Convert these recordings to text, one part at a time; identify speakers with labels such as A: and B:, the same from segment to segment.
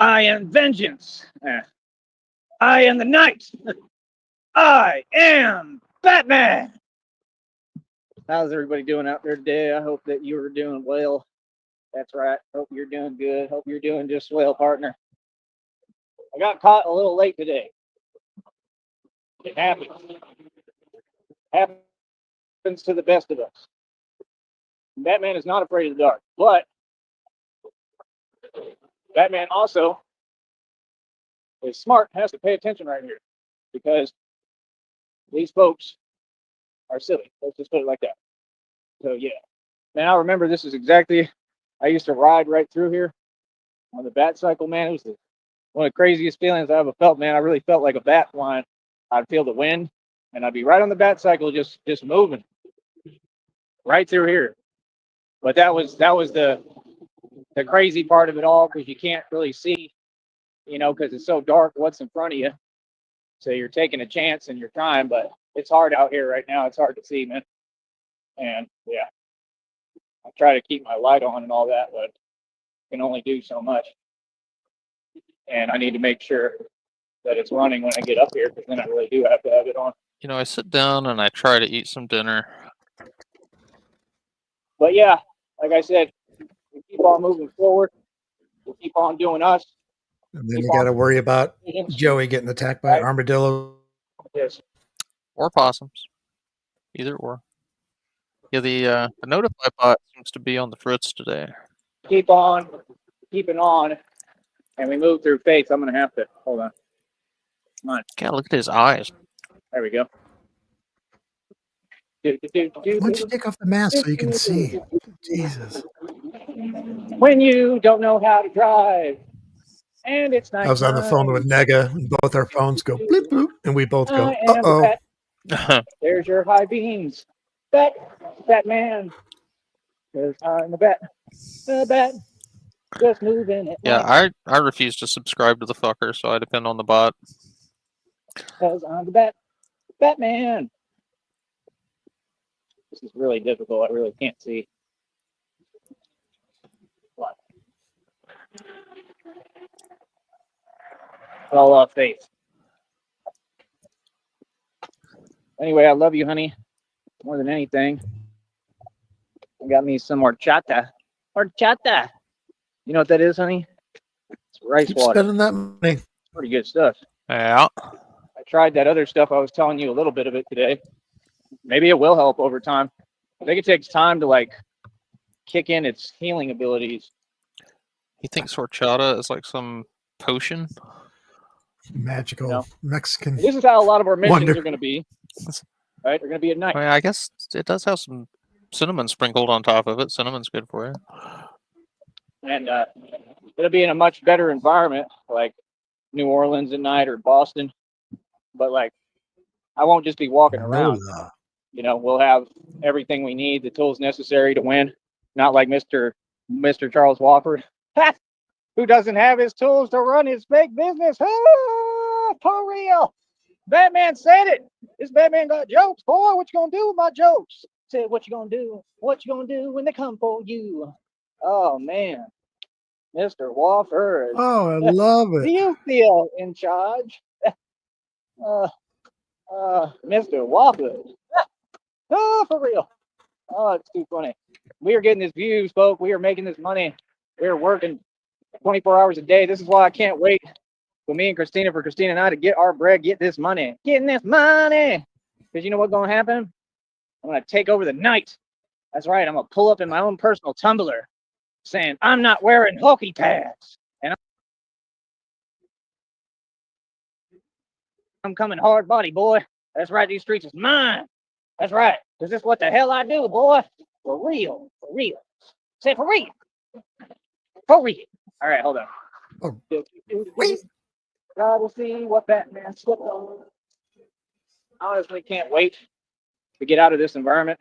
A: I am vengeance. I am the night. I am Batman. How's everybody doing out there today? I hope that you are doing well. That's right. Hope you're doing good. Hope you're doing just well, partner. I got caught a little late today. It happens. Happens to the best of us. Batman is not afraid of the dark, but Batman also is smart, has to pay attention right here because these folks are silly. Let's just put it like that. So yeah, man, I remember this is exactly. I used to ride right through here on the bat cycle. Man, it was one of the craziest feelings I ever felt. Man, I really felt like a bat flying. I'd feel the wind, and I'd be right on the bat cycle, just moving right through here. But that was the crazy part of it all because you can't really see, because it's so dark what's in front of you. So you're taking a chance and you're trying, but it's hard out here right now. It's hard to see, man. And yeah, I try to keep my light on and all that, but can only do so much. And I need to make sure that it's running when I get up here because then I really do have to have it on.
B: I sit down and I try to eat some dinner.
A: But yeah, like I said, we keep on moving forward. We keep on doing us.
C: And then you got to worry about Joey getting attacked by armadillo.
A: Yes.
B: Or possums. Either or. Yeah, the Notify bot seems to be on the fritz today.
A: Keep on, keeping on, and we move through faith. I'm going to have to, hold on. Come on.
B: God, look at his eyes.
A: There we go.
C: Why don't you take off the mask so you can see? Jesus.
A: When you don't know how to drive, and it's nice.
C: I was on the phone with Nega, and both our phones go bleep bloop, and we both go, uh-oh.
A: There's your high beams. Batman. Because I'm the bat. The bat. Just moving it.
B: Yeah, I refuse to subscribe to the fucker, so I depend on the bot.
A: Because I'm the Batman. This is really difficult. I really can't see. What? All off faith. Anyway, I love you, honey. More than anything. I got me some horchata. Horchata. You know what that is, honey? It's rice
C: Keep
A: water.
C: spending that money.
A: Pretty good stuff.
B: Yeah.
A: I tried that other stuff. I was telling you a little bit of it today. Maybe it will help over time. I think it takes time to kick in its healing abilities.
B: He thinks horchata is like some potion.
C: Magical Mexican.
A: This is how a lot of our missions are going to be. Right? They're going to be at night.
B: I guess it does have some cinnamon sprinkled on top of it. Cinnamon's good for you.
A: And it'll be in a much better environment, like New Orleans at night or Boston. But I won't just be walking around. We'll have everything we need, the tools necessary to win. Not like Mr. Charles Wofford, who doesn't have his tools to run his fake business. For real. Batman said it. This Batman got jokes, boy. What you gonna do with my jokes? Said, what you gonna do? What you gonna do when they come for you? Oh man, Mr. Wofford.
C: Oh, I love it.
A: Do you feel in charge? Mr. Wofford. Oh, for real. Oh, it's too funny. We are getting these views, folks. We are making this money. We are working 24 hours a day. This is why I can't wait for me and Christina, for Christina and I to get our bread, get this money. Getting this money. Because you know what's going to happen? I'm going to take over the night. That's right. I'm going to pull up in my own personal tumbler saying, I'm not wearing hokey pads. And I'm coming hard body, boy. That's right. These streets is mine. That's right. Because this is what the hell I do, boy. For real. For real. Say for real. For real. All right, hold on.
C: Oh, wait.
A: Gotta see what Batman slipped on. I honestly can't wait to get out of this environment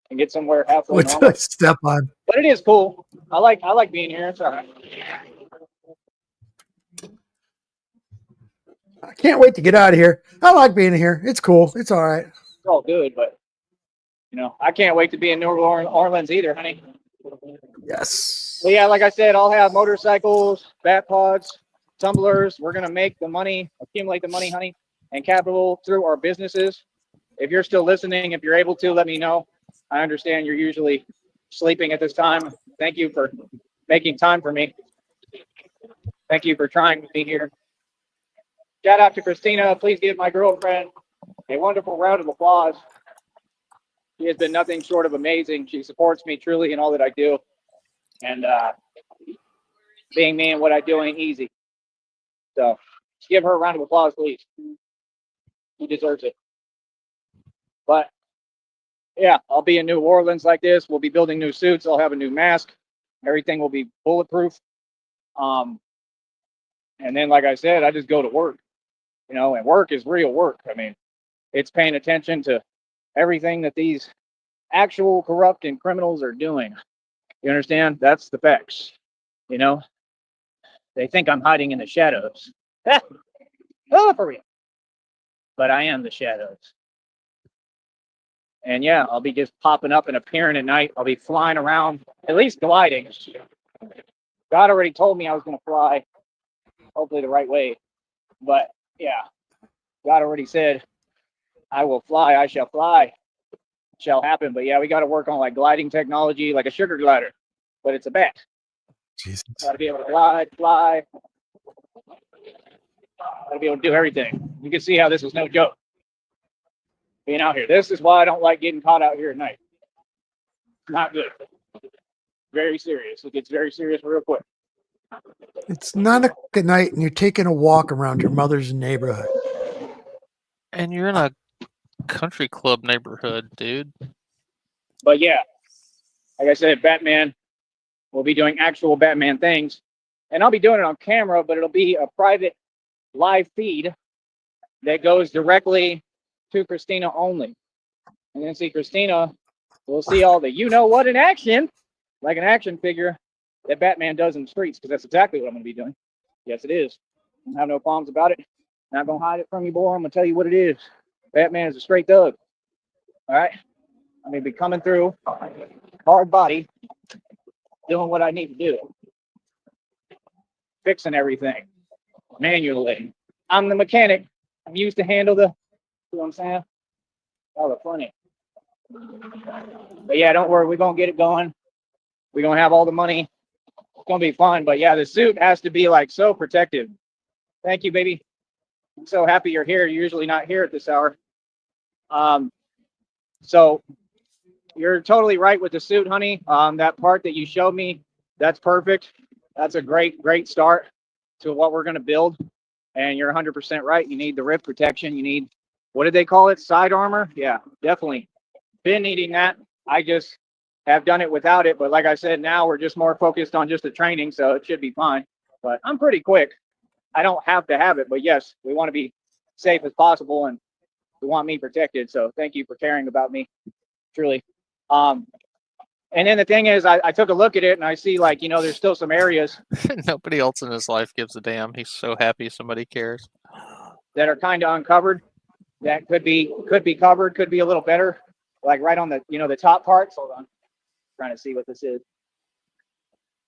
A: and get somewhere halfway
C: What
A: normal.
C: did I step on?
A: But it is cool. I like being here. It's all right.
C: I can't wait to get out of here. I like being here. It's cool. It's all right.
A: It's all good, but I can't wait to be in New Orleans either, honey.
C: Yes.
A: But yeah, like I said, I'll have motorcycles, bat pods, tumblers. We're going to make the money, accumulate the money, honey, and capital through our businesses. If you're still listening, if you're able to, let me know. I understand you're usually sleeping at this time. Thank you for making time for me. Thank you for trying to be here. Shout out to Christina. Please give my girlfriend a wonderful round of applause. She has been nothing short of amazing. She supports me truly in all that I do. And being me and what I do ain't easy. So give her a round of applause, please. She deserves it. But yeah, I'll be in New Orleans like this. We'll be building new suits. I'll have a new mask. Everything will be bulletproof. And then, like I said, I just go to work, you know, and work is real work. I mean, it's paying attention to everything that these actual corrupt and criminals are doing. You understand? That's the facts. You know, they think I'm hiding in the shadows. Oh, for real. But I am the shadows. And yeah, I'll be just popping up and appearing at night. I'll be flying around, at least gliding. God already told me I was going to fly, hopefully the right way. But yeah, God already said, I will fly, I shall fly. It shall happen. But yeah, we got to work on like gliding technology, like a sugar glider, but it's a bat.
C: Jesus.
A: Got to be able to glide, fly. Got to be able to do everything. You can see how this is no joke. Being out here. This is why I don't like getting caught out here at night. Not good. Very serious. It gets very serious real quick.
C: It's 9 o'clock at night and you're taking a walk around your mother's neighborhood.
B: And you're in a country club neighborhood, dude.
A: But yeah, like I said, Batman will be doing actual Batman things. And I'll be doing it on camera, but it'll be a private live feed that goes directly to Christina only. And then see Christina, we'll see all the you-know-what in action, like an action figure that Batman does in the streets, because that's exactly what I'm going to be doing. Yes, it is. I don't have no qualms about it. Not going to hide it from you, boy. I'm going to tell you what it is. Batman is a straight thug. All right? I'm going to be coming through, hard body, doing what I need to do. Fixing everything manually. I'm the mechanic. I'm used to handle the, you know what I'm saying? Oh, the funny. But yeah, don't worry. We're going to get it going. We're going to have all the money. It's going to be fun. But yeah, the suit has to be like so protective. Thank you, baby. I'm so happy you're here. You're usually not here at this hour. So you're totally right with the suit, honey. That part that you showed me, that's perfect. That's a great start to what we're going to build. And you're 100% right. You need the rip protection. You need, what did they call it? Side armor? Yeah, definitely. Been needing that. I just have done it without it. But like I said, now we're just more focused on just the training, so it should be fine. But I'm pretty quick. I don't have to have it. But yes, we want to be safe as possible, and we want me protected. So thank you for caring about me, truly. And then the thing is, I took a look at it, and I see, like, you know, there's still some areas
B: Nobody else in his life gives a damn. He's so happy somebody cares.
A: that are kind of uncovered. That could be covered, could be a little better, like right on the, you know, the top parts. Hold on, trying to see what this is.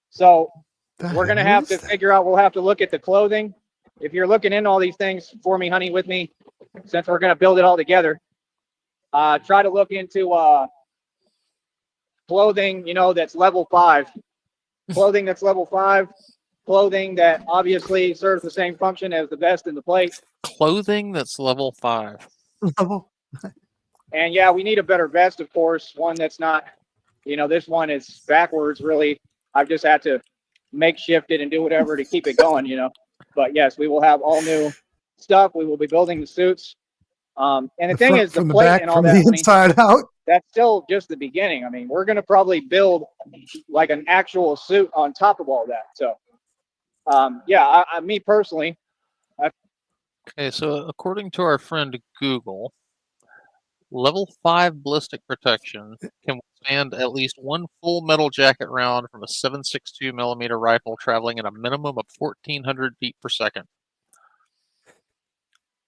A: So we're gonna have to figure out. We'll have to look at the clothing. If you're looking into all these things for me, honey, with me, since we're gonna build it all together, try to look into clothing, you know, that's level 5. Clothing that's level 5. Clothing that obviously serves the same function as the vest and the plate.
B: Clothing that's level 5.
A: And yeah, we need a better vest, of course. One that's not, you know, this one is backwards, really. I've just had to makeshift it and do whatever to keep it going, you know. But yes, we will have all new stuff. We will be building the suits. And the thing is, the plate and all that,
C: from the inside out.
A: That's still just the beginning. I mean, we're going to probably build like an actual suit on top of all that. So, yeah, me personally.
B: Okay, so according to our friend Google, level 5 ballistic protection can withstand at least one full metal jacket round from a 7.62 millimeter rifle traveling at a minimum of 1,400 feet per second.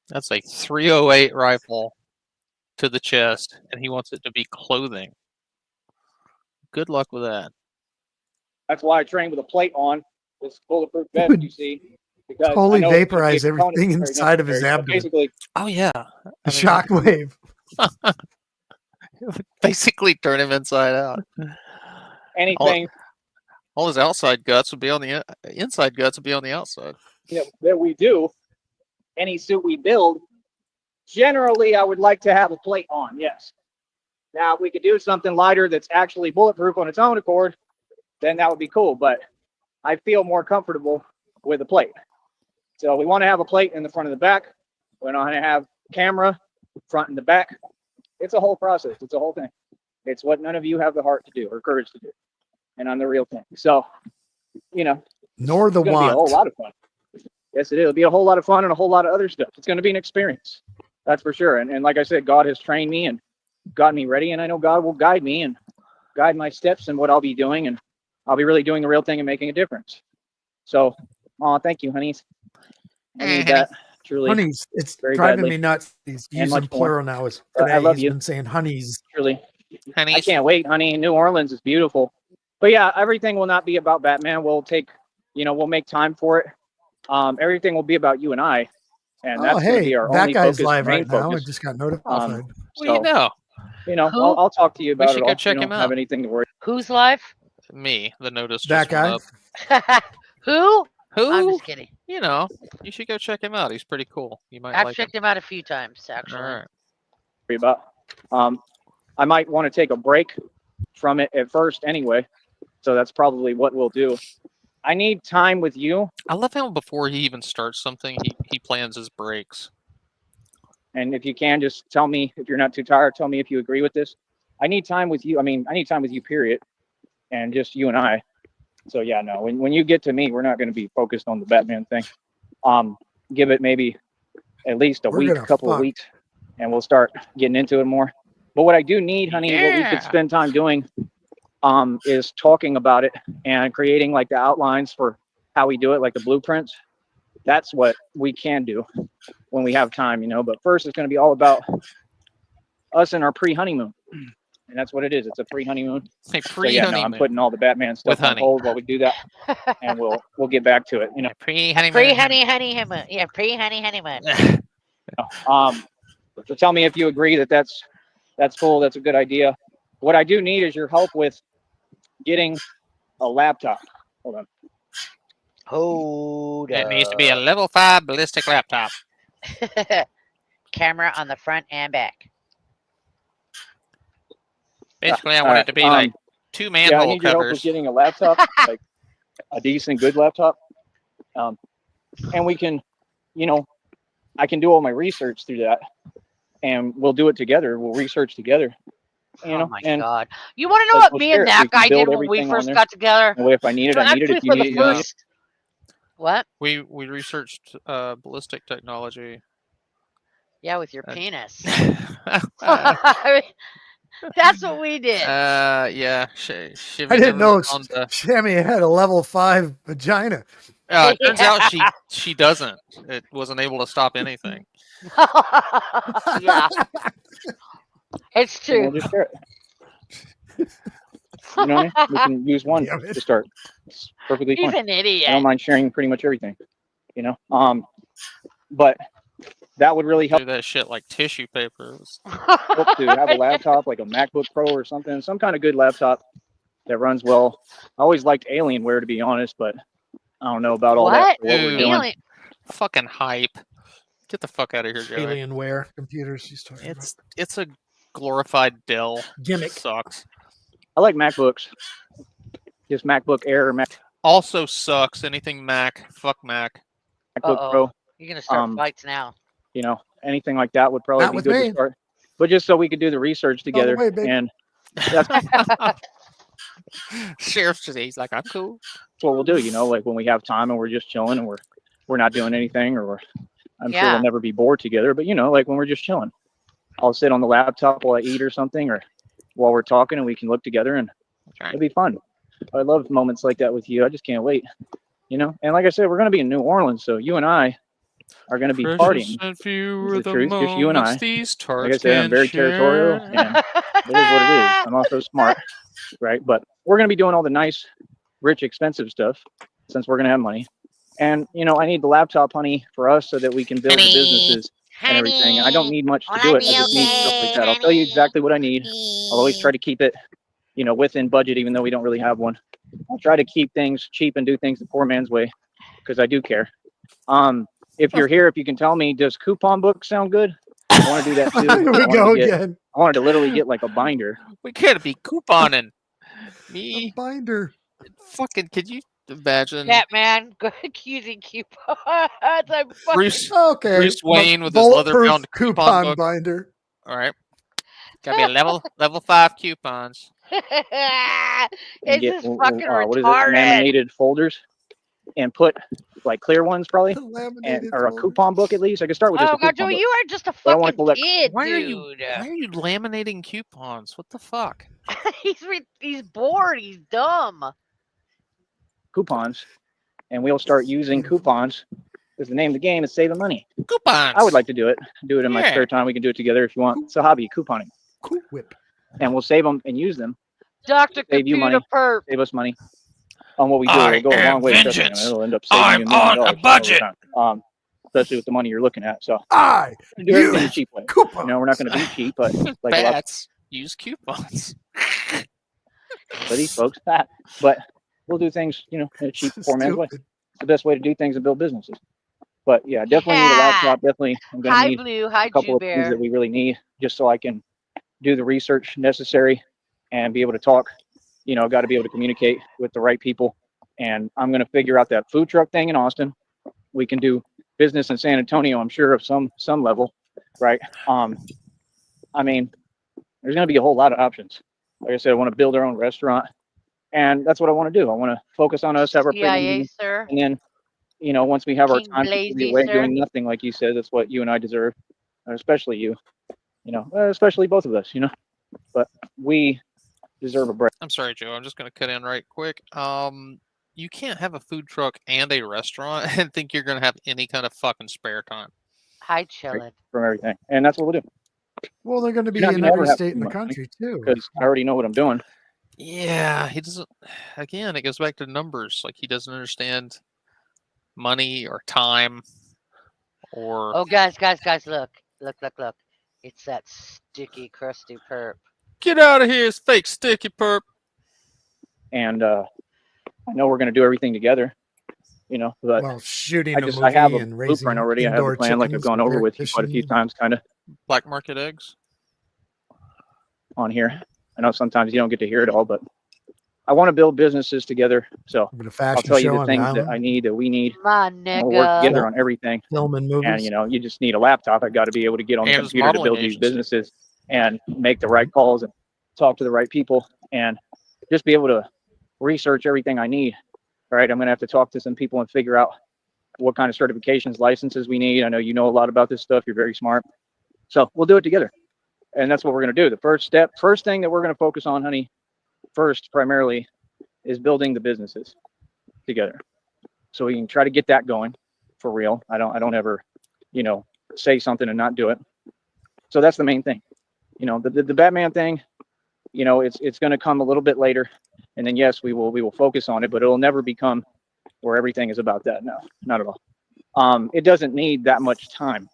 B: That's a 308 rifle to the chest, and he wants it to be clothing. Good luck with that.
A: That's why I train with a plate on. This bulletproof vest you see. because I
C: Totally
A: know it's gonna be a
C: vaporize
A: component
C: everything
A: that's very
C: inside of his
A: necessary. So
C: abdomen.
A: basically,
B: Oh yeah.
C: A
B: I mean,
C: shockwave.
B: basically turn him inside out.
A: anything
B: All his outside guts would be on the inside guts would be on the outside.
A: that we do, any suit we build, generally I would like to have a plate on. Yes. Now, if we could do something lighter that's actually bulletproof on its own accord, then that would be cool. But I feel more comfortable with a plate. So we want to have a plate in the front and the back. We want to have camera front and the back. It's a whole process. It's a whole thing. It's what none of you have the heart to do or courage to do. And I'm the real thing. So,
C: Nor the
A: it's going to be a whole
C: want.
A: lot of fun. Yes, it is. It'll be a whole lot of fun and a whole lot of other stuff. It's going to be an experience. That's for sure. And like I said, God has trained me and got me ready. And I know God will guide me and guide my steps and what I'll be doing. And I'll be really doing the real thing and making a difference. So, thank you, honeys. I need that truly.
C: Honeys, it's
A: very
C: driving
A: badly.
C: me nuts. He's
A: And
C: using
A: much more.
C: plural now.
A: I love
C: He's
A: you.
C: been saying honeys.
A: Truly.
B: Honeys.
A: I can't wait, honey. New Orleans is beautiful. But yeah, everything will not be about Batman. We'll make time for it. Everything will be about you and I. And that's going to be our
C: that
A: only
C: guy's
A: focus,
C: live
A: main
C: right now. I
A: focus.
C: just got notified.
B: Well,
A: So, I'll talk to you about
B: should
A: it
B: go
A: all.
B: check
A: You
B: him
A: don't
B: out.
A: have anything to worry.
D: Who's live?
B: Me, the notice
C: That
B: just went
C: guy?
B: up.
D: Who?
B: Who?
D: I'm just kidding.
B: You should go check him out. He's pretty cool. You might
D: I've
B: like
D: checked
B: him.
D: him out a few times, actually.
B: All right.
A: About. I might want to take a break from it at first anyway. So that's probably what we'll do. I need time with you.
B: I love how before he even starts something, he plans his breaks.
A: And if you can, just tell me if you're not too tired. Tell me if you agree with this. I need time with you. I need time with you, period. And just you and I. So yeah, no. When you get to me, we're not going to be focused on the Batman thing. Give it maybe at least a week, couple of weeks, and we'll start getting into it more. But what I do need, honey, what we could spend time doing, is talking about it and creating like the outlines for how we do it, like the blueprints. That's what we can do when we have time, But first, it's going to be all about us and our pre-honeymoon. And that's what it is. It's a pre-honeymoon.
B: A
A: pre-honeymoon. I'm putting all the Batman stuff on hold while we do that, and we'll get back to it.
B: Pre-honeymoon.
D: Pre-honeymoon. Yeah, pre-honeymoon.
A: So tell me if you agree that that's cool. That's a good idea. What I do need is your help with getting a laptop. Hold on.
D: Hold
B: It needs to be a level 5 ballistic laptop.
D: Camera on the front and back.
B: Basically, I want it to be like 2 manhole
A: I need your help with
B: covers.
A: getting a laptop, like a decent, good laptop. And we can, I can do all my research through that, and we'll do it together. We'll research together.
D: Oh my God! You want to know what me and that guy did when we first got together?
A: If I need it, I need it. If you need it,
D: What?
B: We researched ballistic technology.
D: Yeah, with your penis. That's what we did.
B: Yeah.
C: I didn't know Shammy had a level 5 vagina.
B: It turns out she doesn't. It wasn't able to stop anything.
D: Yeah. It's true.
A: We'll just share it. We can use one to start. It's perfectly fine.
D: He's an idiot.
A: I don't mind sharing pretty much everything. But that would really help.
B: Do that shit like tissue paper.
A: Help to have a laptop like a MacBook Pro or something, some kind of good laptop that runs well. I always liked Alienware, to be honest, but I don't know about all that. For what we're doing.
B: Fucking hype. Get the fuck out of here, Joey.
C: Alienware computers. She's talking about.
B: It's a glorified Dell
C: gimmick.
B: Sucks.
A: I like MacBooks. Just MacBook Air or Mac.
B: Also sucks. Anything Mac. Fuck Mac.
A: MacBook Pro.
D: You're gonna start fights now.
A: Anything like that would probably be good to start. But just so we could do the research together, and that's
B: Sheriff's just he's like, I'm cool.
A: That's what we'll do. Like when we have time and we're just chilling and we're not doing anything, or I'm sure we'll never be bored together. But like when we're just chilling, I'll sit on the laptop while I eat or something, or while we're talking, and we can look together, and it'll be fun. I love moments like that with you. I just can't wait. And like I said, we're going to be in New Orleans, so you and I are going to be partying.
B: If you were
A: the truth, just you and I.
B: These
A: like I said, I'm very territorial, and it is what it is. I'm also smart, right? But we're going to be doing all the nice, rich, expensive stuff since we're going to have money. And I need the laptop, honey, for us so that we can build the businesses and everything. I don't need much to do it. I just need stuff like that. I'll tell you exactly what I need. I'll always try to keep it, within budget, even though we don't really have one. I'll try to keep things cheap and do things the poor man's way, because I do care. If you're here, if you can tell me, does coupon book sound good? I want to do that too.
C: Here we go again.
A: I wanted to literally get like a binder.
B: We can't be couponing.
C: A binder.
B: Fucking, could you imagine?
D: Batman using coupons.
B: Bruce Wayne with his leather-bound
C: coupon
B: book.
C: binder.
B: All right. Gotta be level 5 coupons.
D: It's just fucking retarded.
A: What is it? Laminated folders, and put like clear ones probably, or a coupon book at least. I could start with just a coupon book.
D: You are just a fucking kid,
B: why
D: dude.
B: Why are you laminating coupons? What the fuck?
D: He's bored. He's dumb.
A: Coupons, and we'll start using coupons. Because the name of the game is saving money.
B: Coupons.
A: I would like to do it in my spare time. We can do it together if you want. It's a hobby, couponing.
C: Cool whip.
A: And we'll save them and use them.
D: Dr.
A: Save you money.
D: Perp.
A: Save us money on what we do. It'll go a long way. It'll end up saving you
B: I'm on a budget.
A: Especially with the money you're looking at. So
C: do
A: everything the cheap way.
C: Coupons.
A: We're not going to be cheap, but like
B: Bats use coupons.
A: For these folks, but we'll do things, in a cheap, poor man's way. It's the best way to do things and build businesses. But yeah, definitely need a laptop. Definitely, I'm going to need a couple of things that we really need, just so I can do the research necessary and be able to talk. Got to be able to communicate with the right people. And I'm going to figure out that food truck thing in Austin. We can do business in San Antonio, I'm sure, of some level, right? I mean, there's going to be a whole lot of options. Like I said, I want to build our own restaurant, and that's what I want to do. I want to focus on us, have our
D: CIA, sir.
A: And then, once we have our time to be away
D: sir.
A: doing nothing, like you said, that's what you and I deserve, especially you, especially both of us, but we deserve a break.
B: I'm sorry, Joe. I'm just going to cut in right quick. You can't have a food truck and a restaurant and think you're going to have any kind of fucking spare time.
D: Hi, chillin'.
A: From everything. And that's what we'll do.
C: Well, they're going to be in every state in the country, too.
A: Because I already know what I'm doing.
B: Yeah, he doesn't. Again, it goes back to numbers. Like, he doesn't understand money or time or.
D: Oh, guys, look. It's that sticky, crusty perp.
B: Get out of here, it's fake sticky perp.
A: And I know we're going to do everything together, but
C: shooting
A: I have a blueprint already. I have a plan, like I've gone over with you quite a few times, kind of.
B: Black market eggs
A: on here. I know sometimes you don't get to hear it all, but I want to build businesses together. So I'll tell you the things that I need, that we need.
D: My nigga.
A: We'll work together on everything.
C: Film and movies.
A: And you just need a laptop. I got to be able to get on the computer to build these businesses and make the right calls and talk to the right people and just be able to research everything I need. All right, I'm going to have to talk to some people and figure out what kind of certifications, licenses we need. I know you know a lot about this stuff. You're very smart. So we'll do it together. And that's what we're going to do. The first thing that we're going to focus on, honey, first primarily is building the businesses together. So we can try to get that going for real. I don't ever, say something and not do it. So that's the main thing. The Batman thing, it's going to come a little bit later. And then, yes, we will focus on it, but it'll never become where everything is about that. No, not at all. It doesn't need that much time.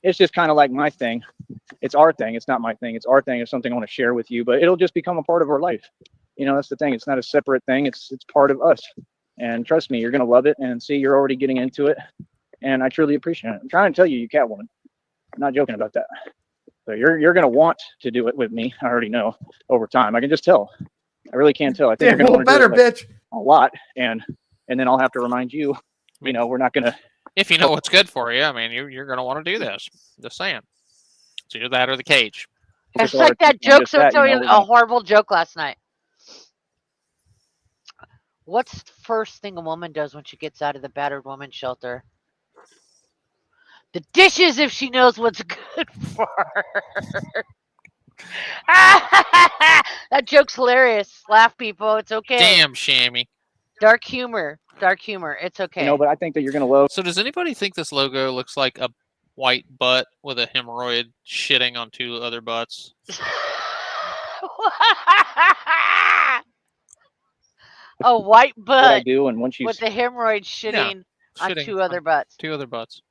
A: It's just kind of like my thing. It's our thing. It's not my thing. It's our thing. It's something I want to share with you, but it'll just become a part of our life. That's the thing. It's not a separate thing. It's part of us. And trust me, you're going to love it and see you're already getting into it. And I truly appreciate it. I'm trying to tell you, you Catwoman. I'm not joking about that. So you're going to want to do it with me. I already know over time. I can just tell. I really can't tell. I think you're going to want to do it a lot. And then I'll have to remind you, we're not going to.
B: If you know what's good for you, I mean, you're going to want to do this. Just saying. It's either that or the cage.
D: It's like that joke. So I told you a horrible joke last night. What's the first thing a woman does when she gets out of the battered woman shelter? The dishes, if she knows what's good for her. That joke's hilarious. Laugh, people. It's okay.
B: Damn, Shammy.
D: Dark humor. It's okay.
A: But I think that you're going to love.
B: So does anybody think this logo looks like a white butt with a hemorrhoid shitting on two other butts?
D: A white
A: what I
D: butt
A: do, and once you
D: with the hemorrhoids shitting on
B: shitting
D: 2 other
B: on
D: butts.
B: 2 other butts.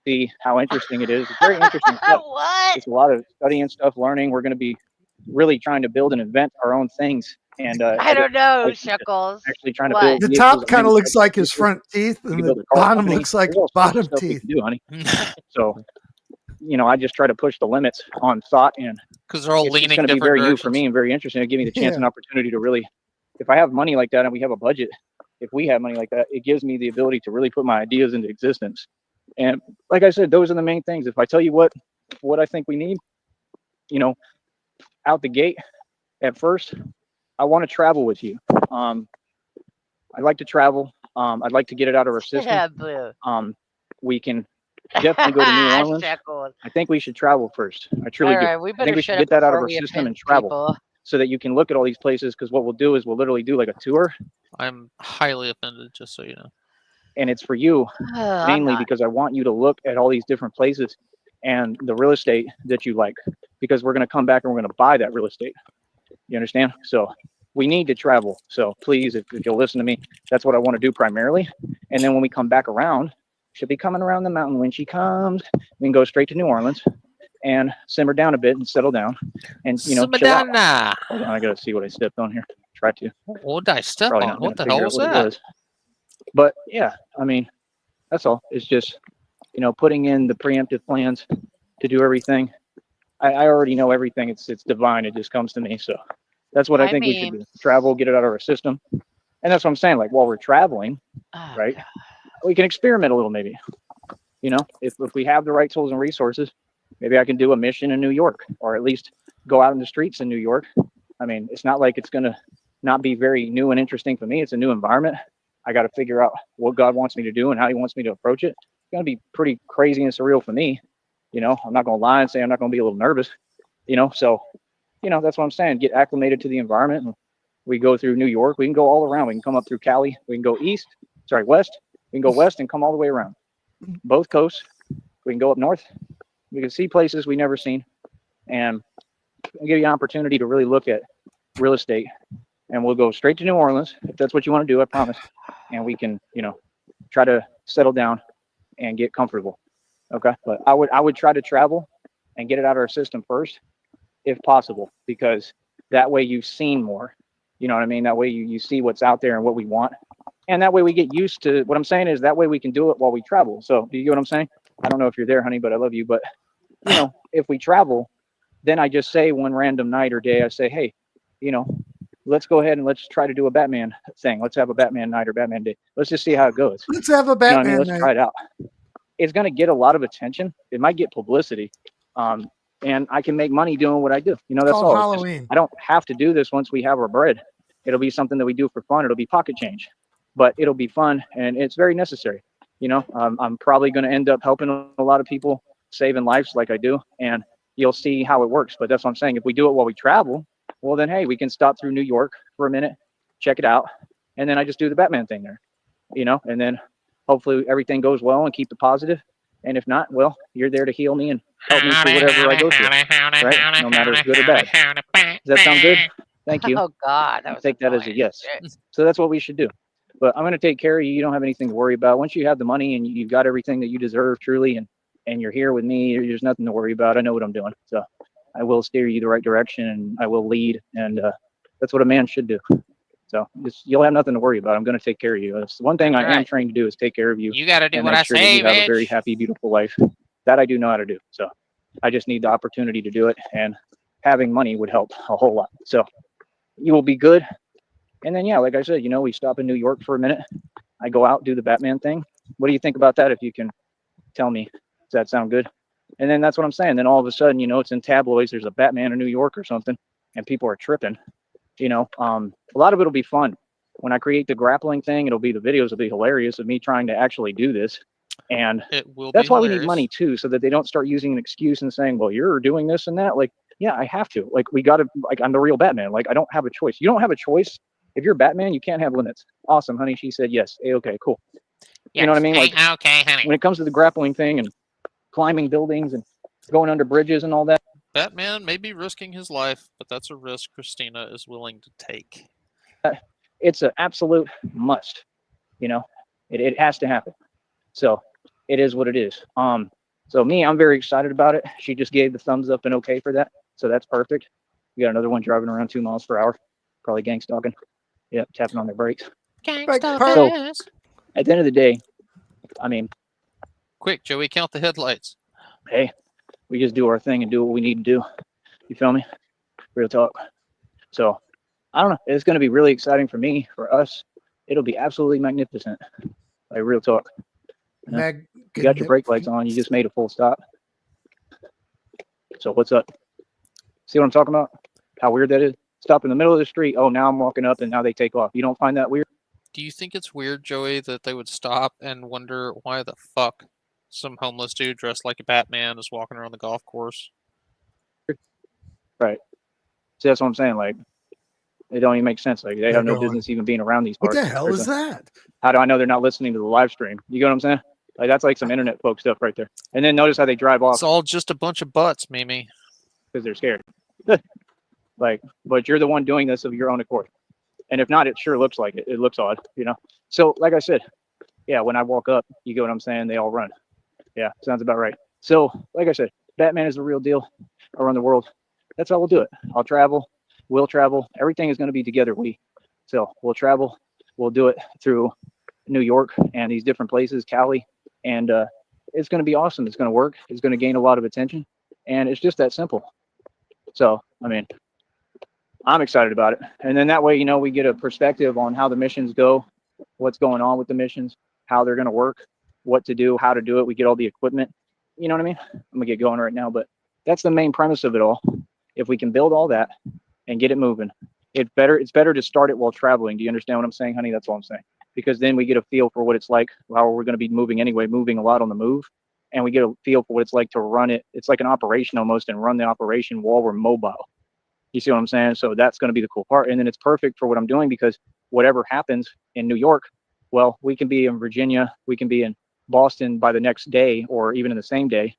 A: see how interesting it is, it's very interesting stuff.
D: What?
A: It's a lot of studying stuff, learning. We're going to be really trying to build and invent our own things. And
D: I don't know,
A: like,
D: Shuckles.
A: actually trying to
D: What?
A: build
C: The
A: vehicles
C: top
A: and
C: kind of looks
A: manufacture
C: like his
A: vehicles.
C: front teeth,
A: We
C: and
A: can
C: the
A: build a car
C: bottom
A: company.
C: looks like
A: There's all sorts of
C: bottom
A: stuff we
C: teeth.
A: can do, honey. So, I just try to push the limits on thought, and
B: Because they're all
A: it's
B: leaning
A: going to be
B: different
A: very new for
B: directions.
A: me and very interesting. It'll give me the chance
C: Yeah.
A: and opportunity to really, if I have money like that and we have a budget, if we have money like that, it gives me the ability to really put my ideas into existence. And like I said, those are the main things. If I tell you what I think we need, out the gate at first, I want to travel with you. I'd like to travel. I'd like to get it out of our system.
D: Yeah, Blue.
A: We can definitely go to New Orleans.
D: Shuckles.
A: I think we should travel first. I truly
D: All
A: do.
D: right, we
A: I
D: better
A: think we
D: shut
A: should
D: up
A: get that out of
D: before
A: our
D: we
A: system and
D: offend
A: travel
D: people.
A: so that you can look at all these places. Because what we'll do is we'll literally do like a tour,
B: I'm highly offended, just so you know.
A: and it's for you
D: I'm
A: mainly
D: not.
A: because I want you to look at all these different places and the real estate that you like, because we're going to come back and we're going to buy that real estate. You understand? So we need to travel. So please, if you'll listen to me, that's what I want to do primarily. And then when we come back around, she'll be coming around the mountain. When she comes, we can go straight to New Orleans and simmer down a bit and settle down and, chill out.
B: Simadana.
A: Hold on, I got to see what I stepped on here. Try to.
B: What did I step
A: Probably
B: on?
A: not going
B: What
A: to
B: the hell
A: figure out
B: was
A: what it
B: that?
A: was. But yeah, I mean, that's all. It's just, putting in the preemptive plans to do everything. I already know everything. It's divine. It just comes to me. So that's what I think we should do. Travel, get it out of our system. And that's what I'm saying. Like while we're traveling,
D: Oh,
A: right,
D: God.
A: we can experiment a little maybe. If we have the right tools and resources, maybe I can do a mission in New York, or at least go out in the streets in New York. I mean, it's not like it's going to not be very new and interesting for me. It's a new environment. I got to figure out what God wants me to do and how he wants me to approach it. It's going to be pretty crazy and surreal for me. I'm not going to lie and say I'm not going to be a little nervous, so, that's what I'm saying. Get acclimated to the environment. And we go through New York. We can go all around. We can come up through Cali. We can go west. We can go west and come all the way around both coasts. We can go up north. We can see places we never seen, and I'll give you an opportunity to really look at real estate. And we'll go straight to New Orleans if that's what you want to do. I promise. And we can, try to settle down and get comfortable. Okay, but I would try to travel and get it out of our system first, if possible, because that way you've seen more. You know what I mean? That way you see what's out there and what we want, and that way we get used to. What I'm saying is that way we can do it while we travel. So do you get what I'm saying? I don't know if you're there, honey, but I love you. But if we travel, then I just say one random night or day, I say, hey, let's go ahead and let's try to do a Batman thing. Let's have a Batman night or Batman day. Let's just see how it goes.
C: Let's have a
A: You know what I
C: Batman
A: mean? Let's
C: night.
A: try it out. It's going to get a lot of attention. It might get publicity. And I can make money doing what I do. That's
C: Called
A: all.
C: Halloween.
A: I don't have to do this once we have our bread. It'll be something that we do for fun. It'll be pocket change, but it'll be fun and it's very necessary. I'm probably going to end up helping a lot of people, saving lives like I do, and you'll see how it works. But that's what I'm saying. If we do it while we travel, well, then, hey, we can stop through New York for a minute, check it out. And then I just do the Batman thing there, and then hopefully everything goes well and keep it positive. And if not, well, you're there to heal me and help me through whatever I go through, right? No matter good or bad. Does that sound good? Thank you.
D: Oh, God. That
A: I'll
D: was
A: take that as a
D: annoying.
A: yes. So that's what we should do. But I'm going to take care of you. You don't have anything to worry about. Once you have the money and you've got everything that you deserve truly, and you're here with me, there's nothing to worry about. I know what I'm doing. So I will steer you the right direction and I will lead. And that's what a man should do. So you'll have nothing to worry about. I'm going to take care of you. That's the one thing I am trained to do is take care of you.
B: You got to do
A: and
B: what
A: make
B: I
A: sure
B: say,
A: that you have a very
B: bitch.
A: happy, beautiful life. That I do know how to do. So I just need the opportunity to do it. And having money would help a whole lot. So you will be good. And then, yeah, like I said, we stop in New York for a minute. I go out, do the Batman thing. What do you think about that? If you can tell me, does that sound good? And then that's what I'm saying. Then all of a sudden, it's in tabloids. There's a Batman in New York or something, and people are tripping. A lot of it'll be fun. When I create the grappling thing, the videos will be hilarious of me trying to actually do this. And that's why we need money too, so that they don't start using an excuse and saying, well, you're doing this and that. Like, yeah, I have to. Like, we got to, like, I'm the real Batman. Like, I don't have a choice. You don't have a choice. If you're Batman, you can't have limits. Awesome, honey. She said yes. Okay, cool. You know what I mean? Like,
B: okay, honey.
A: when it comes to the grappling thing and climbing buildings and going under bridges and all that.
B: Batman may be risking his life, but that's a risk Christina is willing to take.
A: it's an absolute must. It has to happen. So it is what it is. So me, I'm very excited about it. She just gave the thumbs up and okay for that. So that's perfect. We got another one driving around 2 miles per hour, probably gang stalking. Yeah, tapping on their brakes. So at the end of the day, I mean,
B: Quick, Joey, count the headlights.
A: hey, we just do our thing and do what we need to do. You feel me? Real talk. So I don't know. It's going to be really exciting for me, for us. It'll be absolutely magnificent. Like real talk. You got your brake lights on. You just made a full stop. So what's up? See what I'm talking about? How weird that is? Stop in the middle of the street. Oh, now I'm walking up and now they take off. You don't find that weird?
B: Do you think it's weird, Joey, that they would stop and wonder why the fuck some homeless dude dressed like a Batman is walking around the golf course?
A: Right. See, that's what I'm saying. Like, it don't even make sense. Like, they have no business even being around these parts.
C: What the hell is that?
A: How do I know they're not listening to the live stream? You get what I'm saying? Like, that's like some internet folk stuff right there. And then notice how they drive off
B: It's all just a bunch of butts, Mimi.
A: because they're scared. Like, but you're the one doing this of your own accord. And if not, it sure looks like it. It looks odd, So, like I said, yeah, when I walk up, you get what I'm saying? They all run. Yeah, sounds about right. So, like I said, Batman is the real deal around the world. That's how we'll do it. I'll travel. We'll travel. Everything is going to be together. So we'll travel. We'll do it through New York and these different places, Cali, and it's going to be awesome. It's going to work. It's going to gain a lot of attention, and it's just that simple. So, I mean, I'm excited about it. And then that way, we get a perspective on how the missions go, what's going on with the missions, how they're going to work, what to do, how to do it. We get all the equipment. You know what I mean? I'm going to get going right now, but that's the main premise of it all. If we can build all that and get it moving, it's better to start it while traveling. Do you understand what I'm saying, honey? That's all I'm saying. Because then we get a feel for what it's like, how we're going to be moving anyway, moving a lot on the move. And we get a feel for what it's like to run it. It's like an operation almost, and run the operation while we're mobile. You see what I'm saying? So that's going to be the cool part. And then it's perfect for what I'm doing, because whatever happens in New York, well, we can be in Virginia, we can be in Boston by the next day, or even in the same day.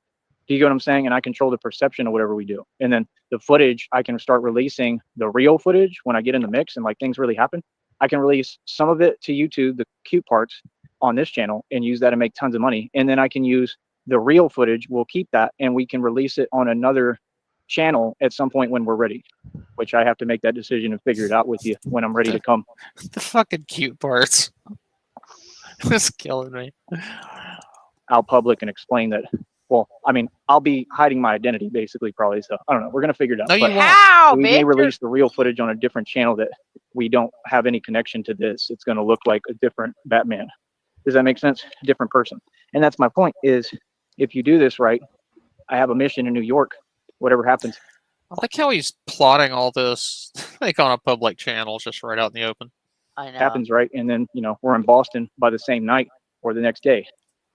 A: Do you get what I'm saying? And I control the perception of whatever we do. And then the footage, I can start releasing the real footage when I get in the mix and like things really happen. I can release some of it to YouTube, the cute parts on this channel, and use that and make tons of money. And then I can use the real footage. We'll keep that and we can release it on another channel at some point when we're ready, which I have to make that decision and figure it out with you when I'm ready to come.
B: The fucking cute parts. It's killing me.
A: Out public and explain that. Well, I mean, I'll be hiding my identity basically, probably. So I don't know. We're gonna figure it out.
B: No, you won't.
D: How,
A: We may
D: bitch?
A: release the real footage on a different channel that we don't have any connection to this. It's gonna look like a different Batman. Does that make sense? A different person. And that's my point. Is if you do this right, I have a mission in New York. Whatever happens,
B: I like how he's plotting all this like on a public channel, just right out in the open.
D: I know.
A: happens right, and then we're in Boston by the same night or the next day.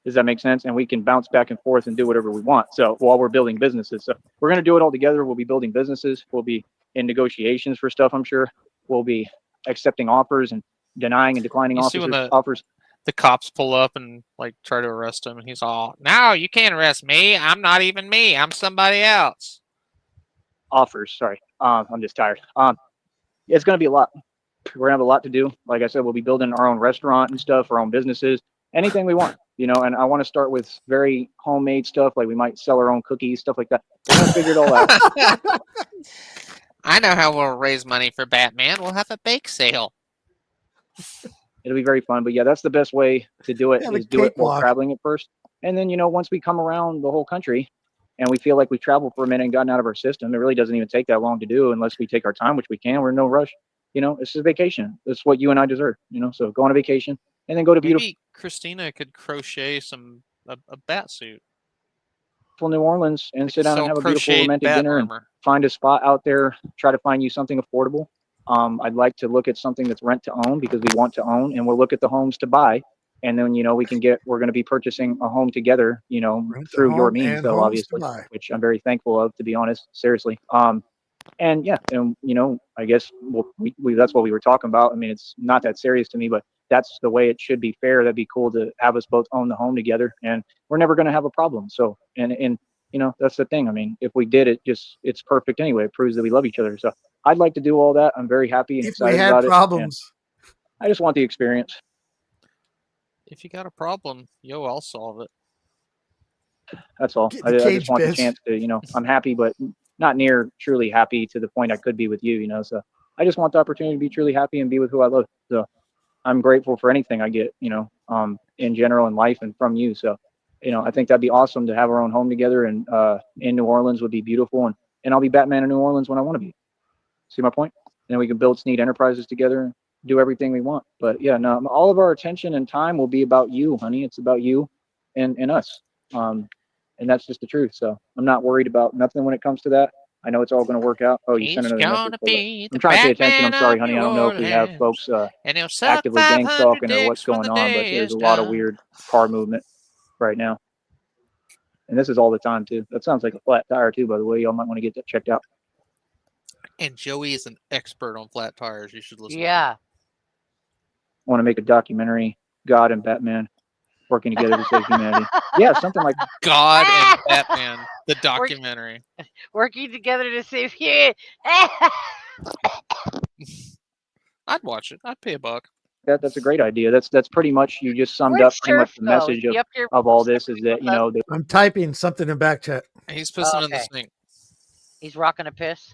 A: Does that make sense? And we can bounce back and forth and do whatever we want. So while we're building businesses, so we're going to do it all together. We'll be building businesses. We'll be in negotiations for stuff. I'm sure we'll be accepting offers and denying and declining
B: You see when
A: offers.
B: The cops pull up and like try to arrest him, and he's all, "No, you can't arrest me. I'm not even me. I'm somebody else."
A: Offers. Sorry, I'm just tired. It's going to be a lot. We're gonna have a lot to do. Like I said, we'll be building our own restaurant and stuff, our own businesses, anything we want. And I want to start with very homemade stuff. Like we might sell our own cookies, stuff like that. We're gonna figure it all out.
B: I know how we'll raise money for Batman. We'll have a bake sale.
A: It'll be very fun. But yeah, that's the best way to do it,
C: Yeah,
A: is
C: the
A: do it while
C: cakewalk.
A: traveling at first. And then, once we come around the whole country and we feel like we've traveled for a minute and gotten out of our system, it really doesn't even take that long to do unless we take our time, which we can. We're in no rush. It's just vacation. It's what you and I deserve, so go on a vacation and then go to beautiful
B: Maybe Christina could crochet a bat suit.
A: New Orleans and sit down and
B: Sell
A: have a beautiful
B: crocheted
A: romantic
B: bat
A: dinner and
B: armor.
A: find a spot out there, try to find you something affordable. I'd like to look at something that's rent to own, because we want to own, and we'll look at the homes to buy. And then, we're going to be purchasing a home together,
C: Rent a
A: through your
C: home
A: means,
C: and
A: though,
C: homes to
A: obviously,
C: buy.
A: which I'm very thankful of, to be honest, seriously. And yeah, and I guess that's what we were talking about. I mean, it's not that serious to me, but that's the way it should be fair. That'd be cool to have us both own the home together, and we're never going to have a problem. So, and that's the thing. I mean, if we did it, it's perfect anyway. It proves that we love each other. So I'd like to do all that. I'm very happy and
C: If we
A: excited
C: had
A: about it.
C: problems,
A: I just want the experience.
B: If you got a problem, I'll solve it.
A: That's all.
C: Get
A: I
C: the
A: just
C: cage
A: want the
C: biz.
A: chance to, I'm happy, but not near truly happy to the point I could be with you, So I just want the opportunity to be truly happy and be with who I love. So I'm grateful for anything I get, in general in life and from you. So, I think that'd be awesome to have our own home together, and in New Orleans would be beautiful. And I'll be Batman in New Orleans when I want to be. See my point? And then we can build Sneed Enterprises together and do everything we want. But yeah, no, all of our attention and time will be about you, honey. It's about you and us. And that's just the truth. So I'm not worried about nothing when it comes to that. I know it's all going to work out. Oh, you sent
B: He's
A: another
B: gonna
A: message.
B: be
A: I'm
B: the
A: trying to pay attention. I'm
B: Batman
A: sorry,
B: of
A: honey.
B: New
A: I don't know if we have
B: Orleans,
A: folks
B: and he'll suck
A: actively gang
B: 500
A: stalking or what's
B: dicks when
A: going
B: the
A: on, but
B: day
A: there's
B: is
A: a lot of
B: done.
A: weird car movement right now. And this is all the time, too. That sounds like a flat tire, too, by the way. Y'all might want to get that checked out.
B: And Joey is an expert on flat tires. You should listen.
D: Yeah.
A: I want to make a documentary, God and Batman working together to save humanity. Yeah, something like
B: God and Batman, the documentary.
D: Working together to save you.
B: I'd watch it. I'd pay $1.
A: that. That's a great idea. That's pretty much, you just summed
D: Where'd
A: up pretty much
D: Surf
A: the
D: go? Is
A: message
D: he up here
A: of all this is that,
D: with us?
C: I'm typing something in back chat.
B: He's pissing in the
D: Okay.
B: sink.
D: He's rocking a piss.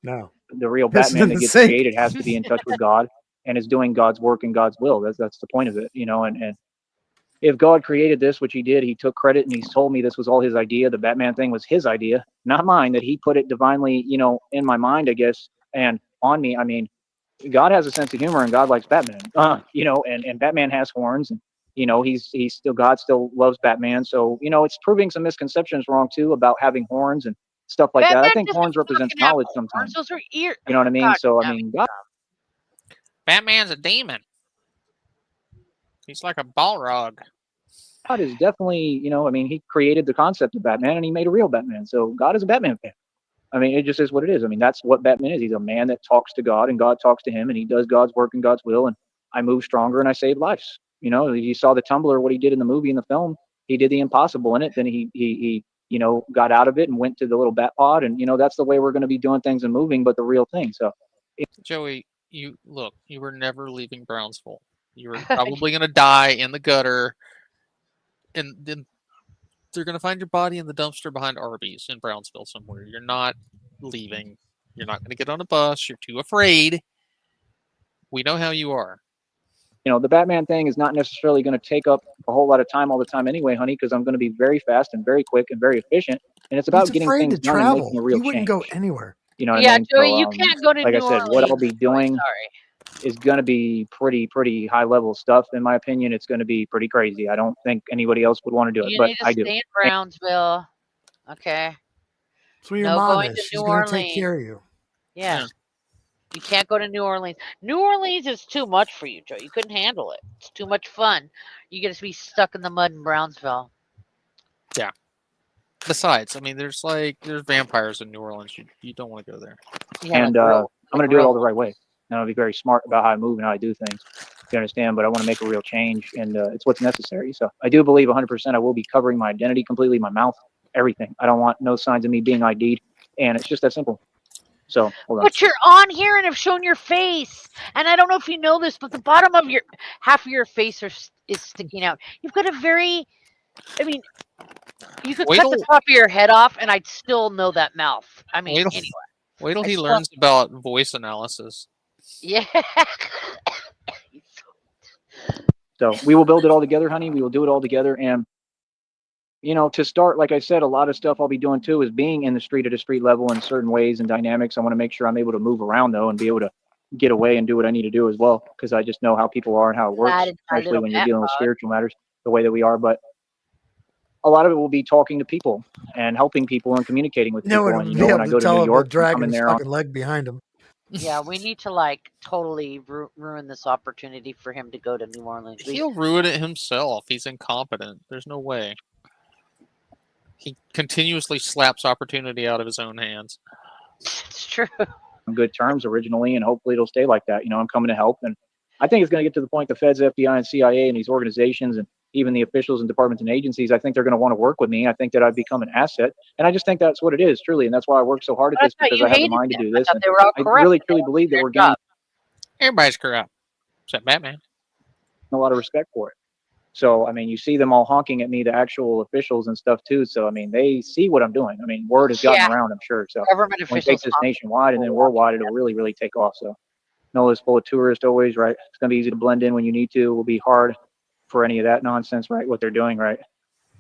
C: No.
A: the real
C: Pissing
A: Batman
C: in
A: that
C: the
A: gets
C: sink.
A: created has to be in touch with God and is doing God's work and God's will. That's the point of it, and if God created this, which he did, he took credit and he's told me this was all his idea. The Batman thing was his idea, not mine, that he put it divinely, in my mind, I guess, and on me. I mean, God has a sense of humor and God likes Batman, and Batman has horns, and, he's still, God still loves Batman. So, it's proving some misconceptions wrong too about having horns and stuff like that. I
D: Batman
A: think
D: doesn't
A: horns represents
D: fucking have
A: knowledge
D: horns.
A: sometimes.
D: Those are ears.
A: You know what I mean?
D: God
A: So, I
D: damn
A: mean,
D: it.
A: God,
B: Batman's a demon. He's like a Balrog.
A: God is definitely, he created the concept of Batman and he made a real Batman. So God is a Batman fan. I mean, it just is what it is. I mean, that's what Batman is. He's a man that talks to God and God talks to him and he does God's work and God's will. And I move stronger and I save lives. You saw the Tumbler, what he did in the movie, in the film, he did the impossible in it. Then he got out of it and went to the little bat pod. And, that's the way we're going to be doing things and moving, but the real thing. So,
B: Joey, you were never leaving Brownsville. You were probably going to die in the gutter. And then they're going to find your body in the dumpster behind Arby's in Brownsville somewhere. You're not leaving. You're not going to get on a bus. You're too afraid. We know how you are.
A: The Batman thing is not necessarily going to take up a whole lot of time all the time anyway, honey, because I'm going to be very fast and very quick and very efficient. And it's about
C: He's
A: getting
C: afraid
A: things
C: to
A: done and
C: travel.
A: making a real
C: He wouldn't
A: change.
C: go anywhere.
A: You know what
D: Yeah,
A: I mean?
D: Joey,
A: So,
D: you can't go to
A: like
D: New
A: I said,
D: Orleans.
A: what I'll be doing
D: Sorry.
A: is going to be pretty high level stuff. In my opinion, it's going to be pretty crazy. I don't think anybody else would want to do it,
D: You
A: but
D: need to
A: I do.
D: stay in Brownsville. Okay.
C: That's where your
D: No
C: mom
D: going
C: is.
D: to
C: She's
D: New
C: going to take
D: Orleans.
C: care of you.
D: Yeah. You can't go to New Orleans. New Orleans is too much for you, Joe. You couldn't handle it. It's too much fun. You get to be stuck in the mud in Brownsville.
B: Yeah. Besides, I mean, there's vampires in New Orleans. You don't want to go there.
D: Yeah,
A: And I'm going to do it all the right way. And I'll be very smart about how I move and how I do things. You understand? But I want to make a real change, and it's what's necessary. So I do believe 100% I will be covering my identity completely, my mouth, everything. I don't want no signs of me being ID'd, and it's just that simple. So hold on.
D: But you're on here and have shown your face. And I don't know if you know this, but the bottom of half of your face is sticking out. You've got a very, I mean, you could cut the top of your head off and I'd still know that mouth. I mean, anyway.
B: Wait till he learns about voice analysis.
D: Yeah.
A: So we will build it all together, honey. We will do it all together. And, to start, like I said, a lot of stuff I'll be doing too is being in the street at a street level in certain ways and dynamics. I want to make sure I'm able to move around, though, and be able to get away and do what I need to do as well, because I just know how people are and how it works, especially when you're dealing with spiritual matters the way that we are. But a lot of it will be talking to people and helping people and communicating with people. And, when I go to New York, I'm in there
C: fucking leg behind him.
D: Yeah, we need to totally ruin this opportunity for him to go to New Orleans.
B: He'll ruin it himself. He's incompetent. There's no way. He continuously slaps opportunity out of his own hands.
D: It's true.
A: On good terms originally, and hopefully it'll stay like that. I'm coming to help, and I think it's going to get to the point the Feds, FBI, and CIA, and these organizations, and even the officials and departments and agencies, I think they're going to want to work with me. I think that I've become an asset, and I just think that's what it is, truly, and that's why I work so hard at this, because I have the mind to do this. And I really, truly believe that we're getting.
B: Everybody's corrupt. Except Batman.
A: A lot of respect for it. So, I mean, you see them all honking at me, the actual officials and stuff too. So, I mean, they see what I'm doing. I mean, word has gotten around, I'm sure. So,
D: Government
A: when we take
D: officials.
A: this nationwide and then worldwide, it'll really, really take off. So, NOLA's full of tourists always, right? It's going to be easy to blend in when you need to. It will be hard for any of that nonsense, right? What they're doing, right?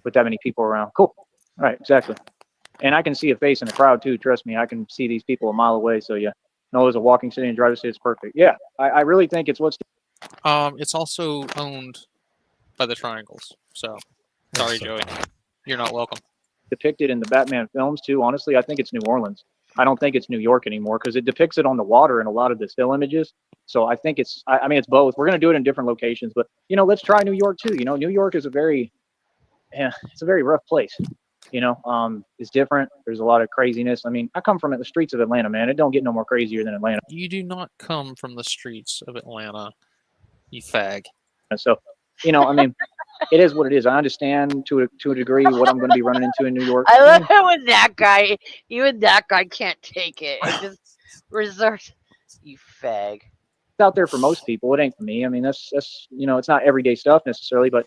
A: With that many people around. Cool. Right, exactly. And I can see a face in the crowd too. Trust me, I can see these people a mile away. So, yeah, NOLA's a walking city and driver's city. It's perfect. Yeah, I really think it's what's.
B: It's also owned by the Triangles. So, sorry, Joey. You're not welcome.
A: Depicted in the Batman films too. Honestly, I think it's New Orleans. I don't think it's New York anymore because it depicts it on the water in a lot of the still images. So I think it's. I mean, it's both. We're gonna do it in different locations, but let's try New York too. New York is it's a very rough place. It's different. There's a lot of craziness. I mean, I come from the streets of Atlanta, man. It don't get no more crazier than Atlanta.
B: You do not come from the streets of Atlanta, you fag.
A: So, I mean, it is what it is. I understand to a degree what I'm going to be running into in New York.
D: I love it when even that guy can't take it. It just resorts, you fag.
A: It's out there for most people. It ain't for me. I mean, that's it's not everyday stuff necessarily, but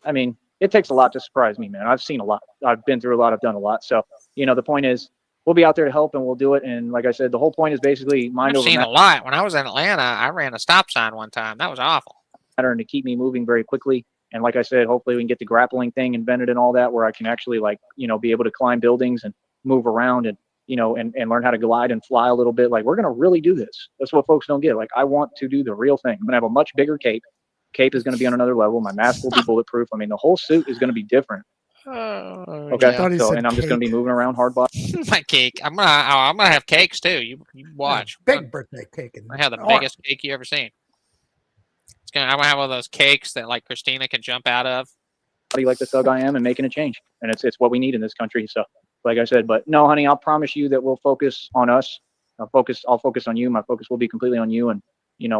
A: I mean, it takes a lot to surprise me, man. I've seen a lot. I've been through a lot. I've done a lot. So, the point is, we'll be out there to help and we'll do it. And like I said, the whole point is basically mind over matter.
B: I've seen a lot. When I was in Atlanta, I ran a stop sign one time. That was awful.
A: And to keep me moving very quickly. And like I said, hopefully we can get the grappling thing invented and all that, where I can actually be able to climb buildings and move around and, and learn how to glide and fly a little bit. Like, we're going to really do this. That's what folks don't get. Like, I want to do the real thing. I'm going to have a much bigger cape. Cape is going to be on another level. My mask will be bulletproof. I mean, the whole suit is going to be different. Okay.
C: Yeah.
A: So, and I'm just going to be moving around hard body.
B: My cake. I'm gonna have cakes too. You watch.
C: Big birthday cake.
B: I have the biggest cake you ever seen. I'm gonna have one of those cakes that like Christina can jump out of.
A: Like the thug I am, and making a change, and it's what we need in this country. So, like I said, but no, honey, I'll promise you that we'll focus on us. I'll focus on you. My focus will be completely on you, and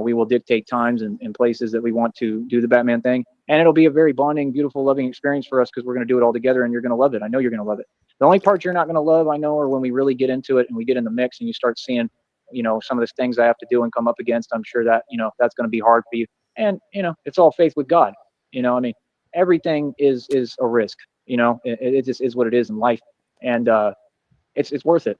A: we will dictate times and places that we want to do the Batman thing, and it'll be a very bonding, beautiful, loving experience for us because we're gonna do it all together, and you're gonna love it. I know you're gonna love it. The only part you're not gonna love, I know, are when we really get into it and we get in the mix and you start seeing, some of the things I have to do and come up against. I'm sure that that's gonna be hard for you. And, it's all faith with God. I mean, everything is a risk, it just is what it is in life. And it's worth it.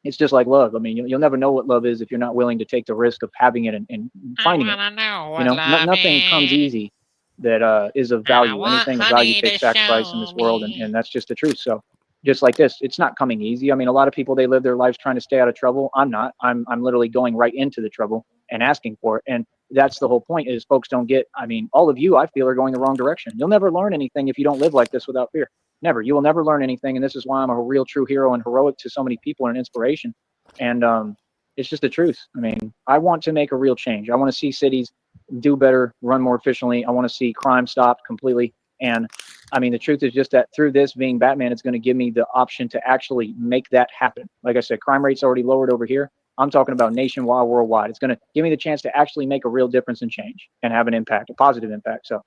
A: It's just like love. I mean, you'll never know what love is if you're not willing to take the risk of having it and finding it. Nothing comes easy that is of value. Anything of value takes sacrifice in this world. And that's just the truth. So just like this, it's not coming easy. I mean, a lot of people, they live their lives trying to stay out of trouble. I'm not. I'm literally going right into the trouble and asking for it. And that's the whole point is folks don't get, I mean, all of you, I feel, are going the wrong direction. You'll never learn anything if you don't live like this without fear. Never. You will never learn anything. And this is why I'm a real true hero and heroic to so many people and an inspiration. And it's just the truth. I mean, I want to make a real change. I want to see cities do better, run more efficiently. I want to see crime stopped completely. And I mean, the truth is just that through this being Batman, it's going to give me the option to actually make that happen. Like I said, crime rate's already lowered over here. I'm talking about nationwide, worldwide. It's going to give me the chance to actually make a real difference and change and have an impact, a positive impact. So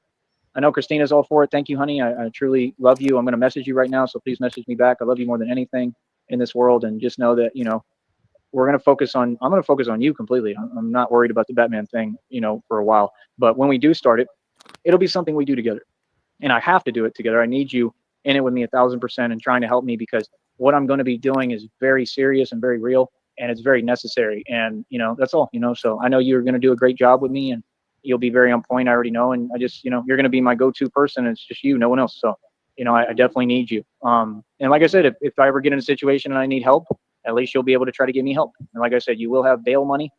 A: I know Christina's all for it. Thank you, honey. I truly love you. I'm going to message you right now. So please message me back. I love you more than anything in this world. And just know that, I'm going to focus on you completely. I'm not worried about the Batman thing, for a while. But when we do start it, it'll be something we do together. And I have to do it together. I need you in it with me 1,000% and trying to help me because what I'm going to be doing is very serious and very real. And it's very necessary. And, that's all, so I know you're going to do a great job with me and you'll be very on point. I already know. And I just, you're going to be my go-to person. It's just you, no one else. So, I definitely need you. And like I said, if I ever get in a situation and I need help, at least you'll be able to try to give me help. And like I said, you will have bail money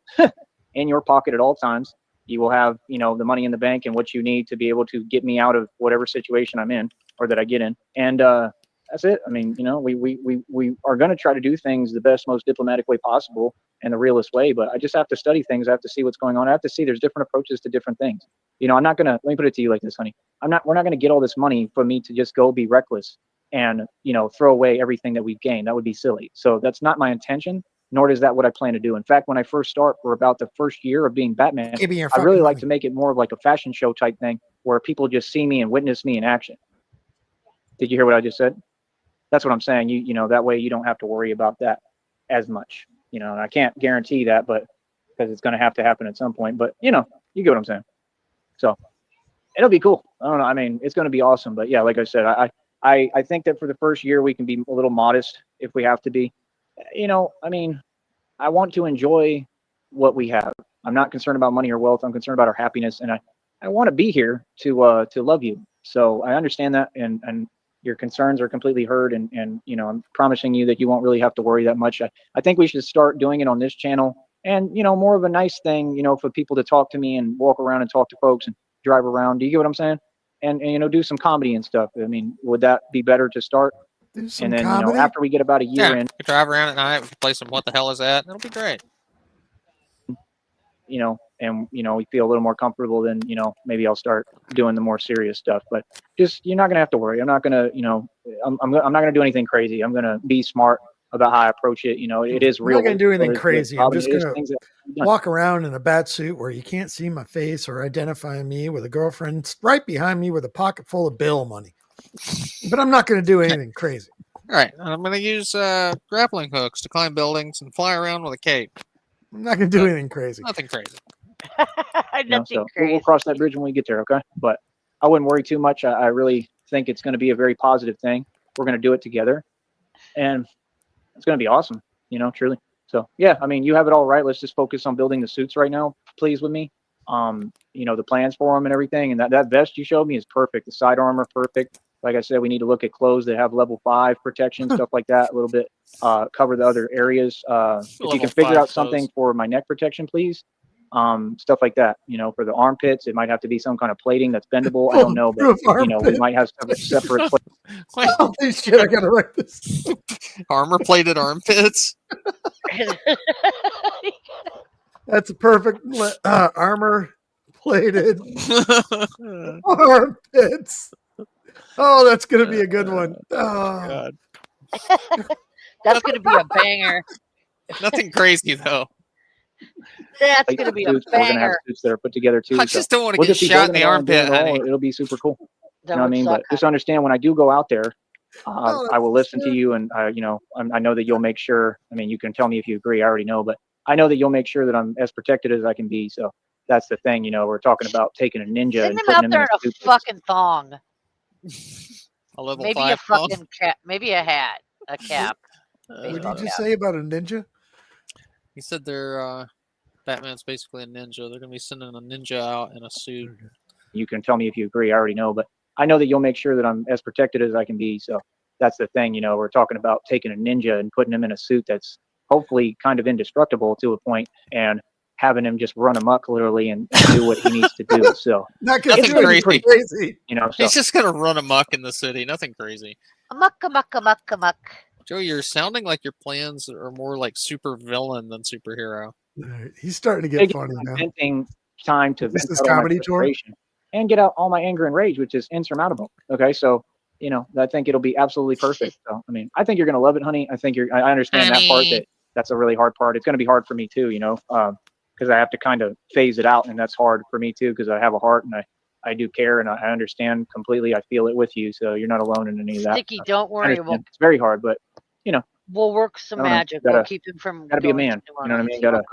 A: in your pocket at all times. You will have, the money in the bank and what you need to be able to get me out of whatever situation I'm in or that I get in. And, that's it. I mean, we are going to try to do things the best, most diplomatic way possible and the realest way. But I just have to study things. I have to see what's going on. I have to see there's different approaches to different things. I'm not going to, let me put it to you like this, honey. We're not going to get all this money for me to just go be reckless and, throw away everything that we've gained. That would be silly. So that's not my intention, nor is that what I plan to do. In fact, when I first start for about the first year of being Batman, I really like to make it more of like a fashion show type thing where people just see me and witness me in action. Did you hear what I just said? That's what I'm saying. That way you don't have to worry about that as much. And I can't guarantee that, but because it's going to happen at some point. But you get what I'm saying. So it'll be cool. I don't know. I mean, it's going to be awesome. But yeah, like I said, I think that for the first year we can be a little modest if we have to be. I mean, I want to enjoy what we have. I'm not concerned about money or wealth. I'm concerned about our happiness, and I want to be here to love you. So I understand that, and your concerns are completely heard, and I'm promising you that you won't really have to worry that much. I think we should start doing it on this channel, and more of a nice thing, for people to talk to me and walk around and talk to folks and drive around. Do you get what I'm saying? And do some comedy and stuff. I mean, would that be better to start?
C: Do some
A: And then
C: comedy.
A: after we get about a year
B: Yeah,
A: in,
B: we drive around at night, we can play some What the Hell Is That? It'll be great.
A: and we feel a little more comfortable, then maybe I'll start doing the more serious stuff. But just you're not gonna have to worry. I'm not gonna I'm not gonna do anything crazy. I'm gonna be smart about how I approach it. It is
C: I'm
A: real.
C: not going to do anything
A: It's
C: crazy. I'm just
A: it is
C: going
A: things
C: to
A: that done.
C: walk around in a bat suit where you can't see my face or identify me with a girlfriend right behind me with a pocket full of bill money. But I'm not going to do anything crazy.
B: All right, and I'm going to use grappling hooks to climb buildings and fly around with a cape.
C: I'm not going to do anything crazy.
B: Nothing crazy.
D: Nothing
A: So
D: crazy.
A: we'll cross that bridge when we get there, okay? But I wouldn't worry too much. I really think it's going to be a very positive thing. We're going to do it together, and it's going to be awesome. Truly. So yeah, I mean, you have it all right. Let's just focus on building the suits right now. Please with me. The plans for them and everything, and that vest you showed me is perfect. The side armor, perfect. Like I said, we need to look at clothes that have level 5 protection, stuff like that. A little bit, cover the other areas. If you can figure out something for my neck protection, please. Stuff like that. For the armpits, it might have to be some kind of plating that's bendable. I don't know, but we might have separate.
C: Holy shit! I gotta write this.
B: Armor-plated armpits.
C: That's a perfect armor-plated armpits. Oh, that's gonna be a good one. Oh,
B: God.
D: That's going to be a banger.
B: Nothing crazy though.
D: That's going to be a
A: We're gonna have
D: banger.
A: suits that are put together too.
B: I just don't want to get shot in the armpit, honey.
A: It'll be super cool.
D: That
A: You know what I
D: would
A: mean?
D: suck,
A: But just understand when I do go out there,
C: Oh,
A: I will
C: that's
A: listen to you, and I know that you'll make sure. I mean, you can tell me if you agree. I already know, but I know that you'll make sure that I'm as protected as I can be. So that's the thing. We're talking about taking a ninja
D: Send
A: and
D: them
A: putting
D: out
A: him
D: there
A: in
D: in
A: a
D: a
A: suit.
D: fucking thong.
B: A level
D: Maybe
B: 5
D: a fucking cap. Maybe a hat. A cap.
C: what did
D: Baseball
C: you just
D: cap.
C: say about a ninja?
B: He said they're Batman's basically a ninja. They're gonna be sending a ninja out in a suit.
A: You can tell me if you agree. I already know, but I know that you'll make sure that I'm as protected as I can be. So that's the thing. We're talking about taking a ninja and putting him in a suit that's hopefully kind of indestructible to a point, and having him just run amok literally and do what he needs to do. So
C: Not gonna
B: Nothing
C: do anything crazy.
A: so
B: He's just gonna run amok in the city. Nothing crazy.
D: Amok, amok, amok, amok.
B: Joe, you're sounding like your plans are more like super villain than superhero.
C: All right, he's starting to
A: Big
C: get funny now.
A: venting time to
C: This
A: vent
C: is
A: out all my
C: comedy tour?
A: frustration and get out all my anger and rage, which is insurmountable. Okay, so I think it'll be absolutely perfect. So I mean, I think you're gonna love it, honey. I think I understand that part. That's a really hard part. It's gonna be hard for me too, because I have to kind of phase it out, and that's hard for me too, because I have a heart and I do care, and I understand completely. I feel it with you, so you're not alone in any of that.
D: Sticky, don't
A: I
D: worry.
A: understand. It's very hard, but
D: We'll work some
A: I don't know.
D: magic. We'll
A: Gotta-
D: keep him from.
A: gotta be a
D: going
A: man.
D: to
A: You know what I
D: Orleans.
A: mean?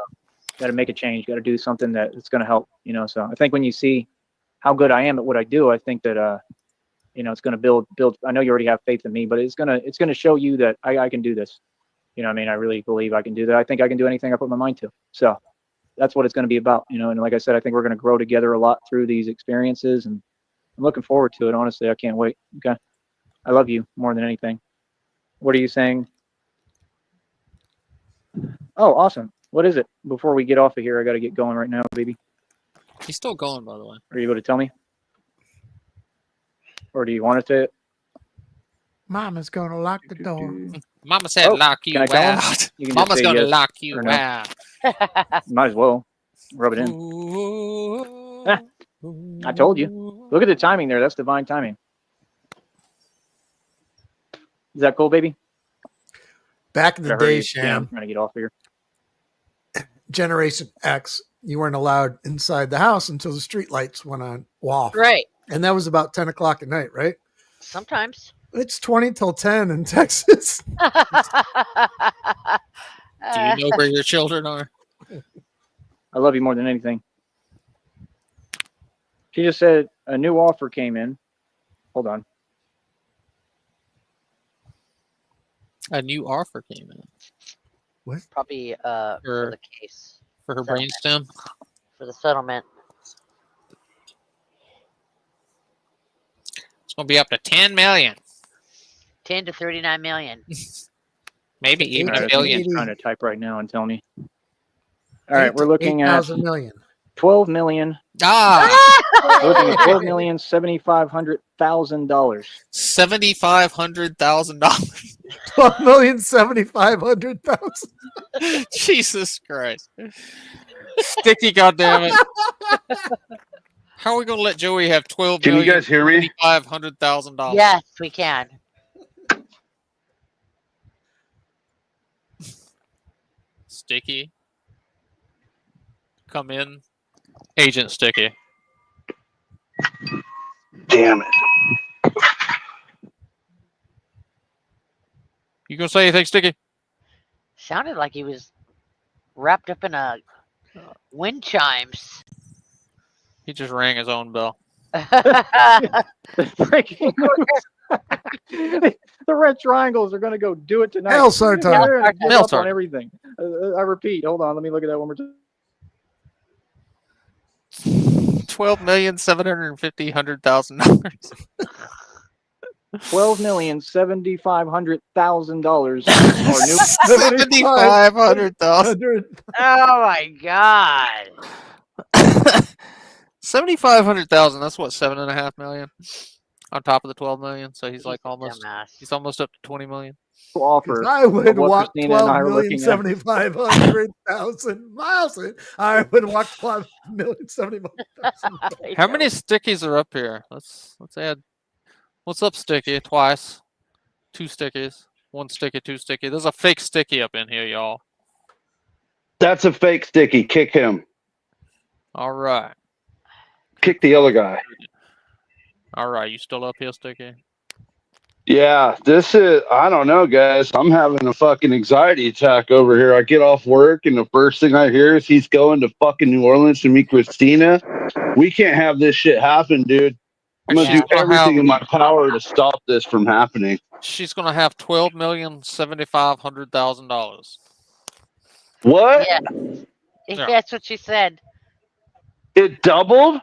A: Gotta make a change. Gotta do something that's gonna help. So I think when you see how good I am at what I do, I think that it's gonna build. I know you already have faith in me, but it's gonna show you that I can do this. I mean, I really believe I can do that. I think I can do anything I put my mind to. So that's what it's gonna be about. And like I said, I think we're gonna grow together a lot through these experiences, and I'm looking forward to it. Honestly, I can't wait. Okay, I love you more than anything. What are you saying? Oh, awesome. What is it? Before we get off of here, I got to get going right now, baby.
B: He's still going, by the way.
A: Are you able to tell me? Or do you want to say it?
C: Mama's gonna lock the door.
B: Mama said lock you
A: can I tell him?
B: out.
A: You can just
B: Mama's
A: say
B: gonna
A: yes
B: lock you
A: or no.
B: out.
A: Might as well rub it in. I told you. Look at the timing there. That's divine timing. Is that cool, baby?
C: Back in the
A: Did I hurt
C: day,
A: you? Yeah, I'm
C: Sham,
A: trying to get off here.
C: Generation X, you weren't allowed inside the house until the street lights went on off.
D: Right.
C: And that was about 10 o'clock at night, right?
D: Sometimes.
C: It's 20 till 10 in Texas.
B: Do you know where your children are?
A: I love you more than anything. She just said a new offer came in. Hold on.
B: A new offer came in.
C: What?
D: Probably for the case.
B: For her
D: Settlement.
B: brainstem?
D: For the settlement.
B: It's going to be up to 10 million.
D: 10 to 39 million.
B: Maybe even a
A: I'm
B: billion.
A: trying to type right now and tell me. All right, we're looking at
C: 8,000 million.
A: 12 million.
B: Ah!
A: We're looking at $12,700,000.
B: $7,500,000.
C: 12,750,000.
B: Jesus Christ. Sticky, goddammit. How are we going to let Joey have
E: Can you guys hear me?
B: $500,000?
D: Yes, we can.
B: Sticky. Come in. Agent Sticky.
E: Damn it.
B: You going to say anything, Sticky?
D: Sounded like he was wrapped up in a wind chimes.
B: He just rang his own bell.
A: The breaking news. The red triangles are going to go do it tonight.
C: Hellstar time.
A: They're gonna give
B: Hellstar
A: up
B: time.
A: on everything. I repeat. Hold on. Let me look at that one more time.
B: $12,750,000.
A: $12,750,000.
B: $7,500,000.
D: Oh my god.
B: $7,500,000. That's what, $7.5 million on top of the 12 million. So he's like almost.
D: Dumbass.
B: He's almost up to 20 million.
A: Offer.
C: I would
A: what
C: walk
A: Christina and I are
C: 12,750,000 miles. I would walk 12,075,000.
B: How many stickies are up here? Let's add. What's up, Sticky? Twice. 2 stickies. 1 sticky, 2 sticky. There's a fake sticky up in here, y'all.
E: That's a fake Sticky. Kick him.
B: All right.
E: Kick the other guy.
B: All right. You still up here, Sticky?
E: Yeah, this is, I don't know, guys. I'm having a fucking anxiety attack over here. I get off work, and the first thing I hear is he's going to fucking New Orleans to meet Christina. We can't have this shit happen, dude. I'm going to do everything in my power to stop this from happening.
B: She's going to have $12,750,000.
E: What?
D: Yeah.
B: Yeah.
D: That's what she said.
E: It doubled?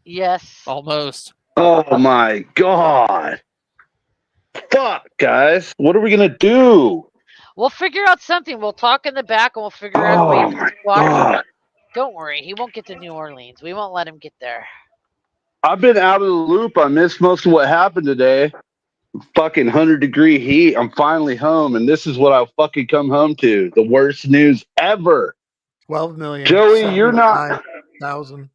D: Yes.
B: Almost.
E: Oh, my God. Fuck, guys. What are we going to do?
D: We'll figure out something. We'll talk in the back and we'll figure out a way
E: Oh,
D: to
E: my
D: walk.
E: God.
D: Don't worry. He won't get to New Orleans. We won't let him get there.
E: I've been out of the loop. I missed most of what happened today. Fucking 100-degree heat. I'm finally home, and this is what I fucking come home to. The worst news ever.
C: 12 million.
E: Joey, you're not
C: $100.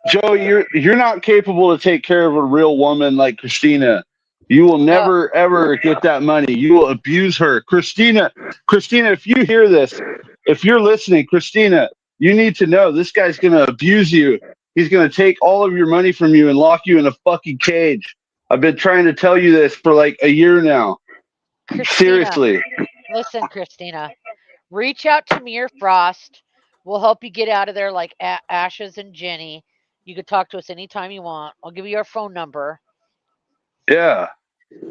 E: Joey, you're not capable to take care of a real woman like Christina. You will never ever get that money. You will abuse her. Christina, if you hear this, if you're listening, Christina, you need to know this guy's going to abuse you. He's going to take all of your money from you and lock you in a fucking cage. I've been trying to tell you this for like a year now.
D: Christina,
E: Seriously.
D: Listen, Christina. Reach out to me or Frost. We'll help you get out of there like Ashes and Jenny. You can talk to us anytime you want. I'll give you our phone number.
E: Yeah.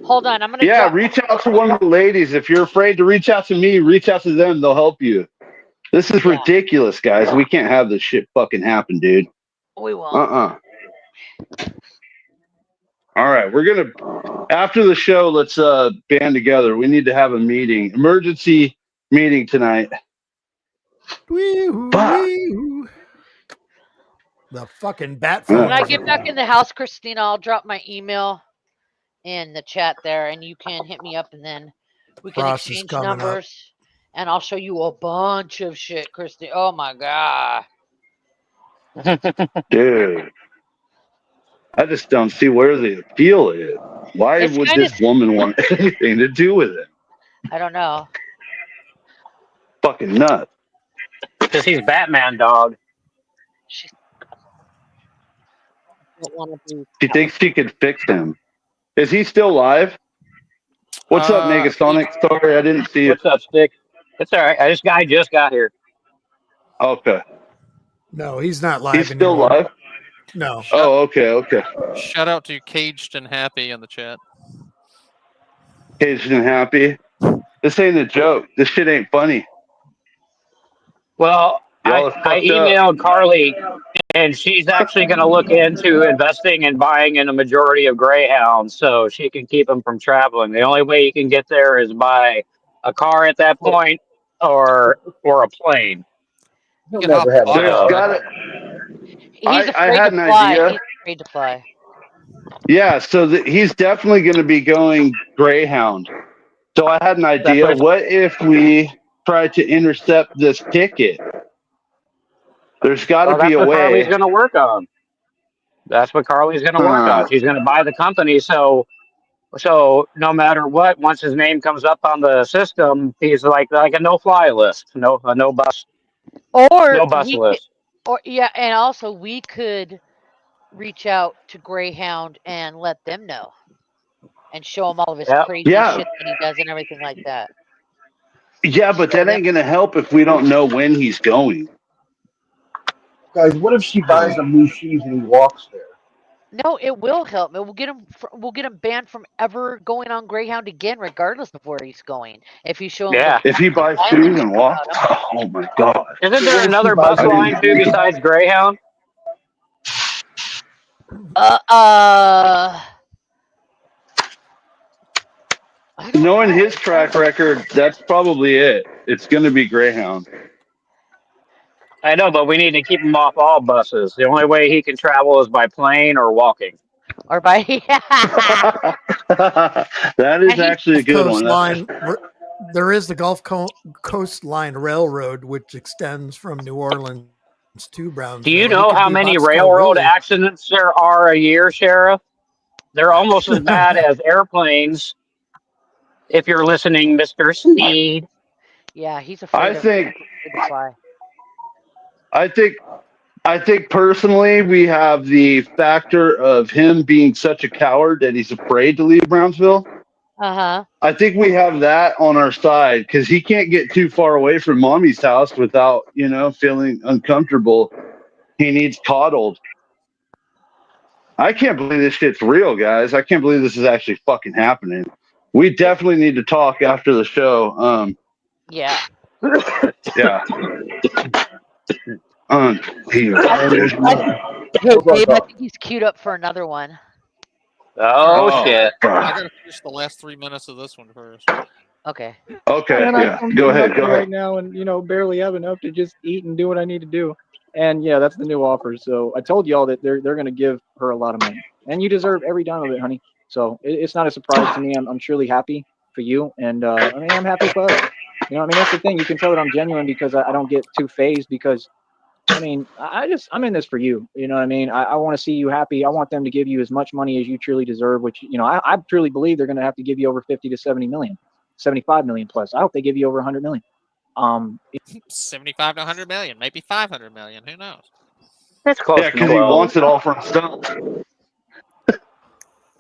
D: Hold on. I'm going to
E: reach out to one of the ladies. If you're afraid to reach out to me, reach out to them. They'll help you. This is ridiculous, guys. We can't have this shit fucking happen, dude.
D: We won't.
E: All right, we're gonna after the show. Let's band together. We need to have a meeting, emergency meeting tonight.
C: Wee-hoo. The fucking bat phone.
D: When I get back in the house, Christina, I'll drop my email in the chat there, and you can hit me up, and then we can
C: Frost is
D: exchange
C: coming up.
D: numbers, and I'll show you a bunch of shit, Christy. Oh my god.
E: Dude, I just don't see where the appeal is. Why would this woman want anything to do with it?
D: I don't know.
E: Fucking nuts.
F: Because he's Batman, dog.
D: She
E: She thinks she could fix him. Is he still live? What's up, Negasonic? Sorry, I didn't see
F: What's up, Stick? It's all right. I just got here.
E: Okay.
C: No, he's not live.
E: He's still
C: anymore.
E: live?
C: No.
E: Oh, okay.
B: Shout out to Caged and Happy in the chat.
E: Caged and Happy. This ain't a joke. This shit ain't funny.
F: Well,
E: Y'all are
F: I
E: fucked
F: emailed
E: up.
F: Carly, and she's actually going to look into investing and buying in a majority of Greyhounds so she can keep them from traveling. The only way you can get there is by a car at that point or a plane.
B: You
G: He'll
B: can hop
G: never have
B: on
G: a
E: There's
G: car.
E: got it.
D: He's
E: I
D: afraid
E: had
D: to
E: an
D: fly.
E: idea.
D: He's afraid to fly.
E: Yeah, so he's definitely going to be going Greyhound. So I had an idea.
F: what-
E: What if we tried to intercept this ticket? There's got to
F: Well,
E: be
F: that's
E: a
F: what Carly's
E: way.
F: going to work on. That's what Carly's going to work on. She's going to buy the company so no matter what, once his name comes up on the system, he's like a no-fly list, no bus
D: Or
F: list.
D: and also we could reach out to Greyhound and let them know and show him all of his
F: Yep.
D: crazy
E: Yeah.
D: shit that he does and everything like that.
E: Yeah, but that ain't going to help if we don't know when he's going.
G: Guys, what if she buys him new shoes and he walks there?
D: No, it will help. It will get him. We'll get him banned from ever going on Greyhound again, regardless of where he's going. If you show him
F: Yeah.
E: If he buys shoes and walks, oh my God.
F: Isn't there
G: What if she
F: another
G: buys
F: bus
G: him
F: line too
G: new shoes?
F: besides Greyhound?
D: I don't
E: Knowing
D: know.
E: his track record, that's probably it. It's going to be Greyhound.
F: I know, but we need to keep him off all buses. The only way he can travel is by plane or walking.
D: Or by
E: That is actually a good one.
C: Coastline. There is the Gulf Coastline Railroad, which extends from New Orleans to Brownsville.
F: Do you
C: He
F: know
C: could
F: how
C: do
F: many
C: Boxcar
F: railroad
C: Willie.
F: accidents there are a year, Sheriff? They're almost as bad as airplanes. If you're listening, Mr. Sneed.
D: yeah, he's afraid
E: I
D: to fly.
E: think personally we have the factor of him being such a coward that he's afraid to leave Brownsville.
D: Uh-huh.
E: I think we have that on our side because he can't get too far away from mommy's house without, feeling uncomfortable. He needs coddled. I can't believe this shit's real, guys. I can't believe this is actually fucking happening. We definitely need to talk after the show.
D: Yeah.
E: Yeah.
D: Hey, Dave, I think he's queued up for another one.
F: Oh, shit.
B: I gotta finish the last 3 minutes of this one first.
D: Okay.
E: Okay,
A: And
E: yeah.
A: I'm
E: Go ahead.
A: hungry right now, and barely have enough to just eat and do what I need to do. And yeah, that's the new offer. So I told y'all that they're going to give her a lot of money, and you deserve every dime of it, honey. So it's not a surprise to me. I'm truly happy for you, and I'm happy for us. That's the thing. You can tell that I'm genuine because I don't get too phased because. I'm in this for you. You know what I mean? I want to see you happy. I want them to give you as much money as you truly deserve, which, I truly believe they're going to have to give you over 50 to 70 million, 75 million plus. I hope they give you over 100 million.
B: 75 to 100 million, maybe 500 million. Who knows?
F: That's close
E: Yeah,
F: to
E: because he
F: 12.
E: wants it all for himself.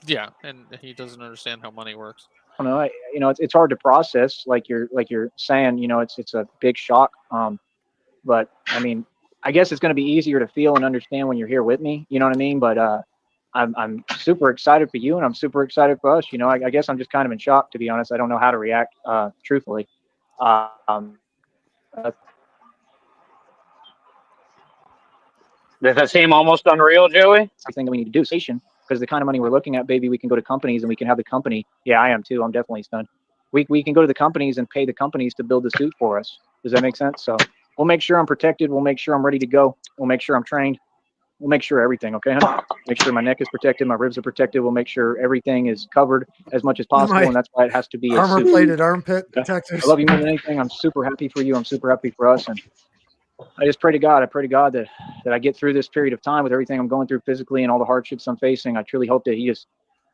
B: Yeah, and he doesn't understand how money works.
A: I don't know. It's hard to process, like you're saying. It's a big shock. But I guess it's going to be easier to feel and understand when you're here with me. You know what I mean? But I'm super excited for you, and I'm super excited for us. I guess I'm just kind of in shock, to be honest. I don't know how to react, truthfully.
F: Does that seem almost unreal, Joey?
A: Everything that we need to do, station, because the kind of money we're looking at, baby, we can go to companies and we can have the company. Yeah, I am too. I'm definitely stunned. We can go to the companies and pay the companies to build the suit for us. Does that make sense? So we'll make sure I'm protected. We'll make sure I'm ready to go. We'll make sure I'm trained. We'll make sure everything, okay, honey? Make sure my neck is protected, my ribs are protected. We'll make sure everything is covered as much as possible, and that's why it has to be a
C: armor-plated armpit protectors.
A: I love you more than anything. I'm super happy for you. I'm super happy for us, and I just pray to God. I pray to God that I get through this period of time with everything I'm going through physically and all the hardships I'm facing. I truly hope that He just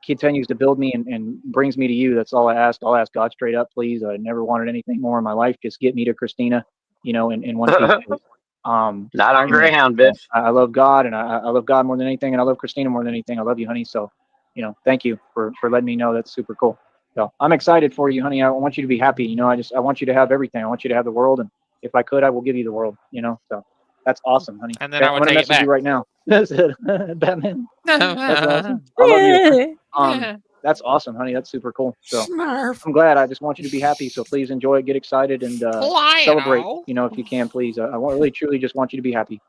A: continues to build me and brings me to you. That's all I ask. I'll ask God straight up, please. I never wanted anything more in my life. Just get me to Christina, in one piece.
F: Not on Greyhound, bitch.
A: I love God, and I love God more than anything, and I love Christina more than anything. I love you, honey. So, thank you for letting me know. That's super cool. So I'm excited for you, honey. I want you to be happy. I want you to have everything. I want you to have the world, and if I could, I will give you the world. So That's awesome, honey.
B: And then
A: Okay,
B: I
A: I'm
B: would
A: gonna
B: take it
A: message
B: back.
A: you right now. That's it. Batman. That's awesome. I love you. That's awesome, honey. That's super cool. So
C: Snarf.
A: I'm glad. I just want you to be happy. So please enjoy it, get excited, and celebrate. You know, if you can, please. I really, truly, just want you to be happy.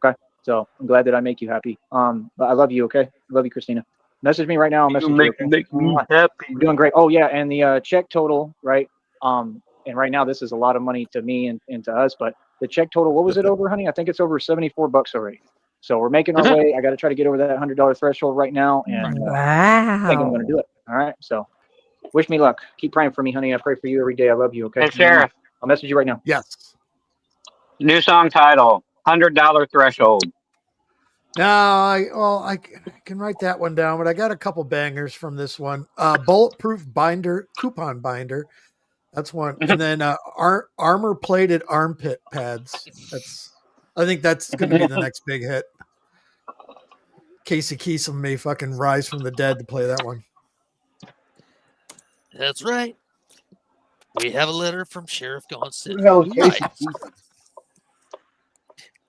A: Okay. So I'm glad that I make you happy. But I love you. Okay. I love you, Christina. Message me right now. I'll message you. Okay?
E: Make me happy.
A: I'm doing great. Oh yeah, and the check total, right? And right now this is a lot of money to me and to us, but the check total, what was it over, honey? I think it's over $74 already. So we're making our way. I got to try to get over that $100 threshold right now, and I think I'm going to do it. All right. So wish me luck. Keep praying for me, honey. I pray for you every day. I love you. Okay.
F: Hey, Sheriff.
A: I'll message you right now.
C: Yes.
F: New song title: $100 Threshold.
C: No, I can write that one down, but I got a couple bangers from this one. Bulletproof binder, coupon binder. That's one. And then armor plated armpit pads. I think that's going to be the next big hit. Casey Kasem may fucking rise from the dead to play that one.
B: That's right. We have a letter from Sheriff Gonson.
G: Who the hell is Casey Kasem?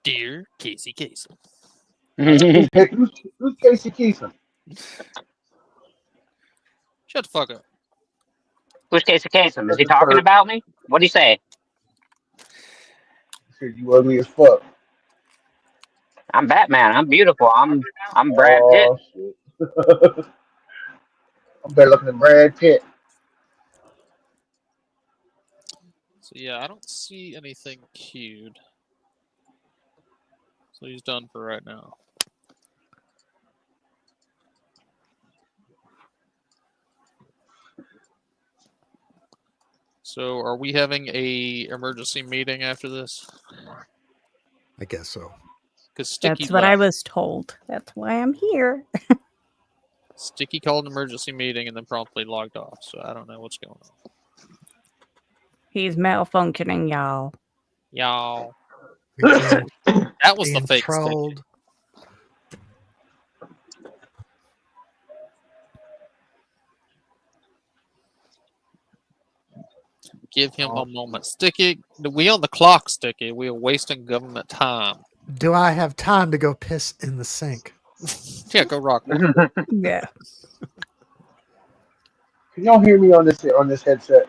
B: Dear Casey Kasem.
G: Who's Casey Kasem?
B: Shut the fuck up.
F: Who's Casey Kasem? Is he talking about me? What'd he say?
G: Said you ugly as fuck.
F: I'm Batman. I'm beautiful. I'm Brad Pitt.
G: Oh, shit. I'm better looking than Brad Pitt.
B: So yeah, I don't see anything queued. So he's done for right now. So are we having a emergency meeting after this?
C: I guess so.
B: Because Sticky
H: That's what I
B: left.
H: was told. That's why I'm here.
B: Sticky called an emergency meeting and then promptly logged off. So I don't know what's going on.
H: He's malfunctioning, y'all.
B: Y'all.
C: Being
B: That was the fake Sticky.
C: trolled.
B: Give him a moment. Sticky, we on the clock, Sticky. We are wasting government time.
C: Do I have time to go piss in the sink?
B: Yeah, go rock.
H: Yeah.
G: Can y'all hear me on this headset?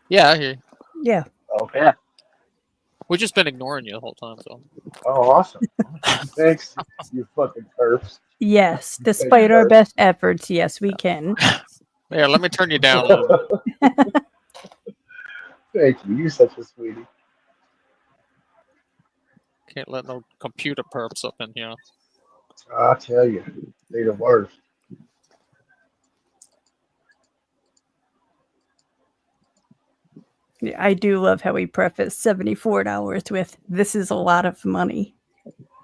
B: Yeah, I hear you.
H: Yeah.
G: Okay.
F: Yeah.
B: We've just been ignoring you the whole time. So.
G: Oh, awesome. Thanks, you fucking perps.
H: Yes. Despite our best efforts, yes, we can.
B: Yeah, let me turn you down a little bit.
G: Thank you. You're such a sweetie.
B: Can't let no computer perps up in here.
G: I'll tell you, they the worst.
H: Yeah, I do love how he prefaced $74 with, "This is a lot of money."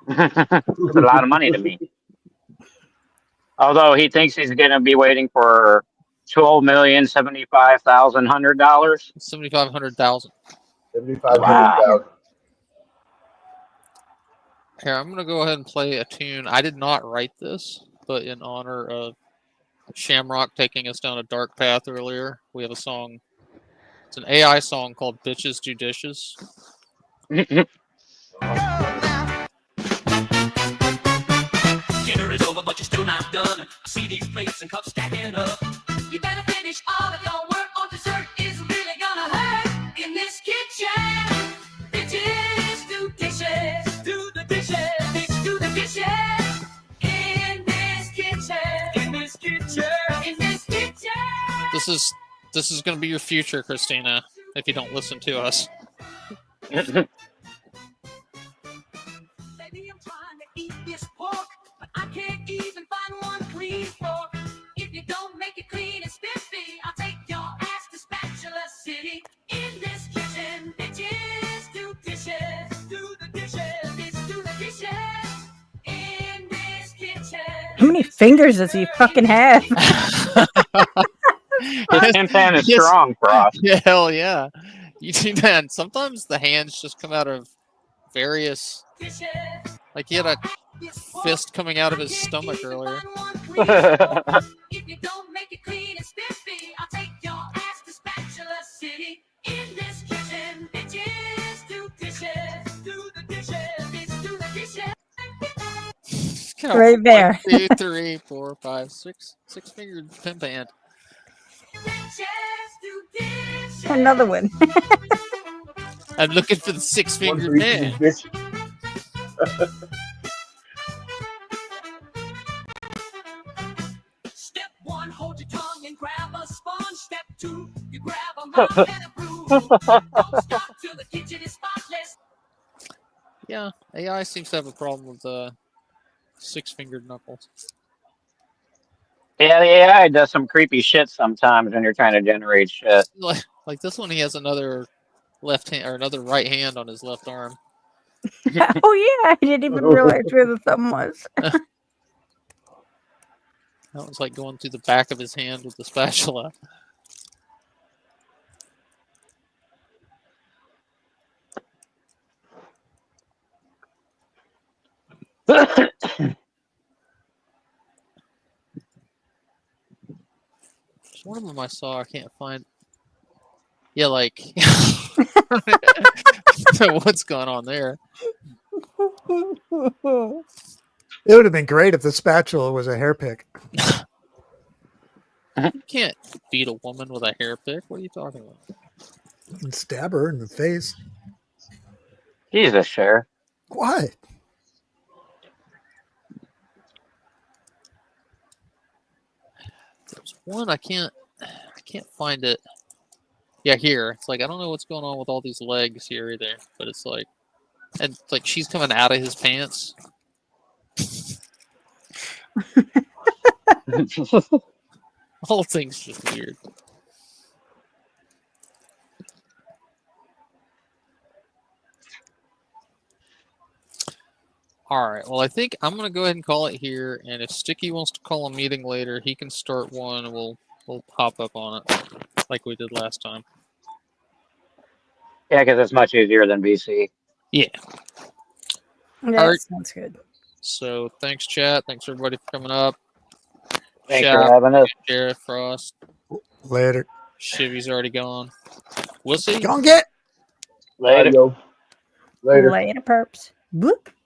F: It's a lot of money to me. Although he thinks he's going to be waiting for $12,075,100.
B: 7,500,000.
G: 7,500,000.
B: Here, I'm going to go ahead and play a tune. I did not write this, but in honor of Shamrock taking us down a dark path earlier, we have a song. It's an AI song called Bitches Do Dishes.
I: Dinner is over, but you're still not done. I see these plates and cups stacking up. You better finish all of your work, or dessert is really gonna hurt in this kitchen. Bitches do dishes, do the dishes, bitch do the dishes in this kitchen, in this kitchen, in this kitchen.
B: This is going to be your future, Christina, if you don't listen to us.
I: Baby, I'm trying to eat this pork, but I can't even find one clean fork. If you don't make it clean and spiffy, I'll take your ass to Spatula City. In this kitchen, bitches do dishes, do the dishes, bitch do the dishes. In this kitchen.
H: How many fingers does he fucking have?
F: His pan is strong, Frost.
B: Yeah, hell yeah. You see that? Sometimes the hands just come out of various. Like he had a fist coming out of his stomach earlier.
I: If you don't make it clean and spiffy, I'll take your ass to Spatula City. In this kitchen, bitches do dishes, do the dishes, bitch do the
B: Yeah,
H: Right there.
B: 1, 2, 3, 4, 5, 6. 6-fingered pimp hand.
H: Another one.
B: I'm looking for the
G: One
B: 6-fingered
G: for each of
B: hand.
G: these bitches.
I: Step 1, hold your tongue and grab a sponge. Step 2, you grab a mop and a broom. Don't stop till the kitchen is spotless.
B: Yeah, AI seems to have a problem with 6-fingered knuckles.
F: Yeah, the AI does some creepy shit sometimes when you're trying to generate shit.
B: Like this one, he has another left hand or another right hand on his left arm.
H: Oh yeah, I didn't even realize where the thumb was.
B: That was like going through the back of his hand with the spatula. There's one of them I saw. I can't find. Yeah, like what's going on there?
C: It would have been great if the spatula was a hair pick.
B: You can't beat a woman with a hair pick. What are you talking about?
C: And stab her in the face.
F: Jesus, Cher.
C: Why?
B: There's one I can't find it. Yeah, here. It's like I don't know what's going on with all these legs here either, but it's like, and it's like she's coming out of his pants. The whole thing's just weird. All right. Well, I think I'm gonna go ahead and call it here. And if Sticky wants to call a meeting later, he can start one, and we'll hop up on it like we did last time.
F: Yeah, because it's much easier than BC.
B: Yeah.
H: That
B: All right.
H: sounds good.
B: So thanks, chat. Thanks everybody for coming up.
F: Thanks
B: Shout
F: for
B: out
F: having us.
B: Sheriff Frost.
C: Later.
B: Shivy's already gone. We'll see.
C: Gonna get.
F: Later.
G: Later.
H: Later, perps. Bloop.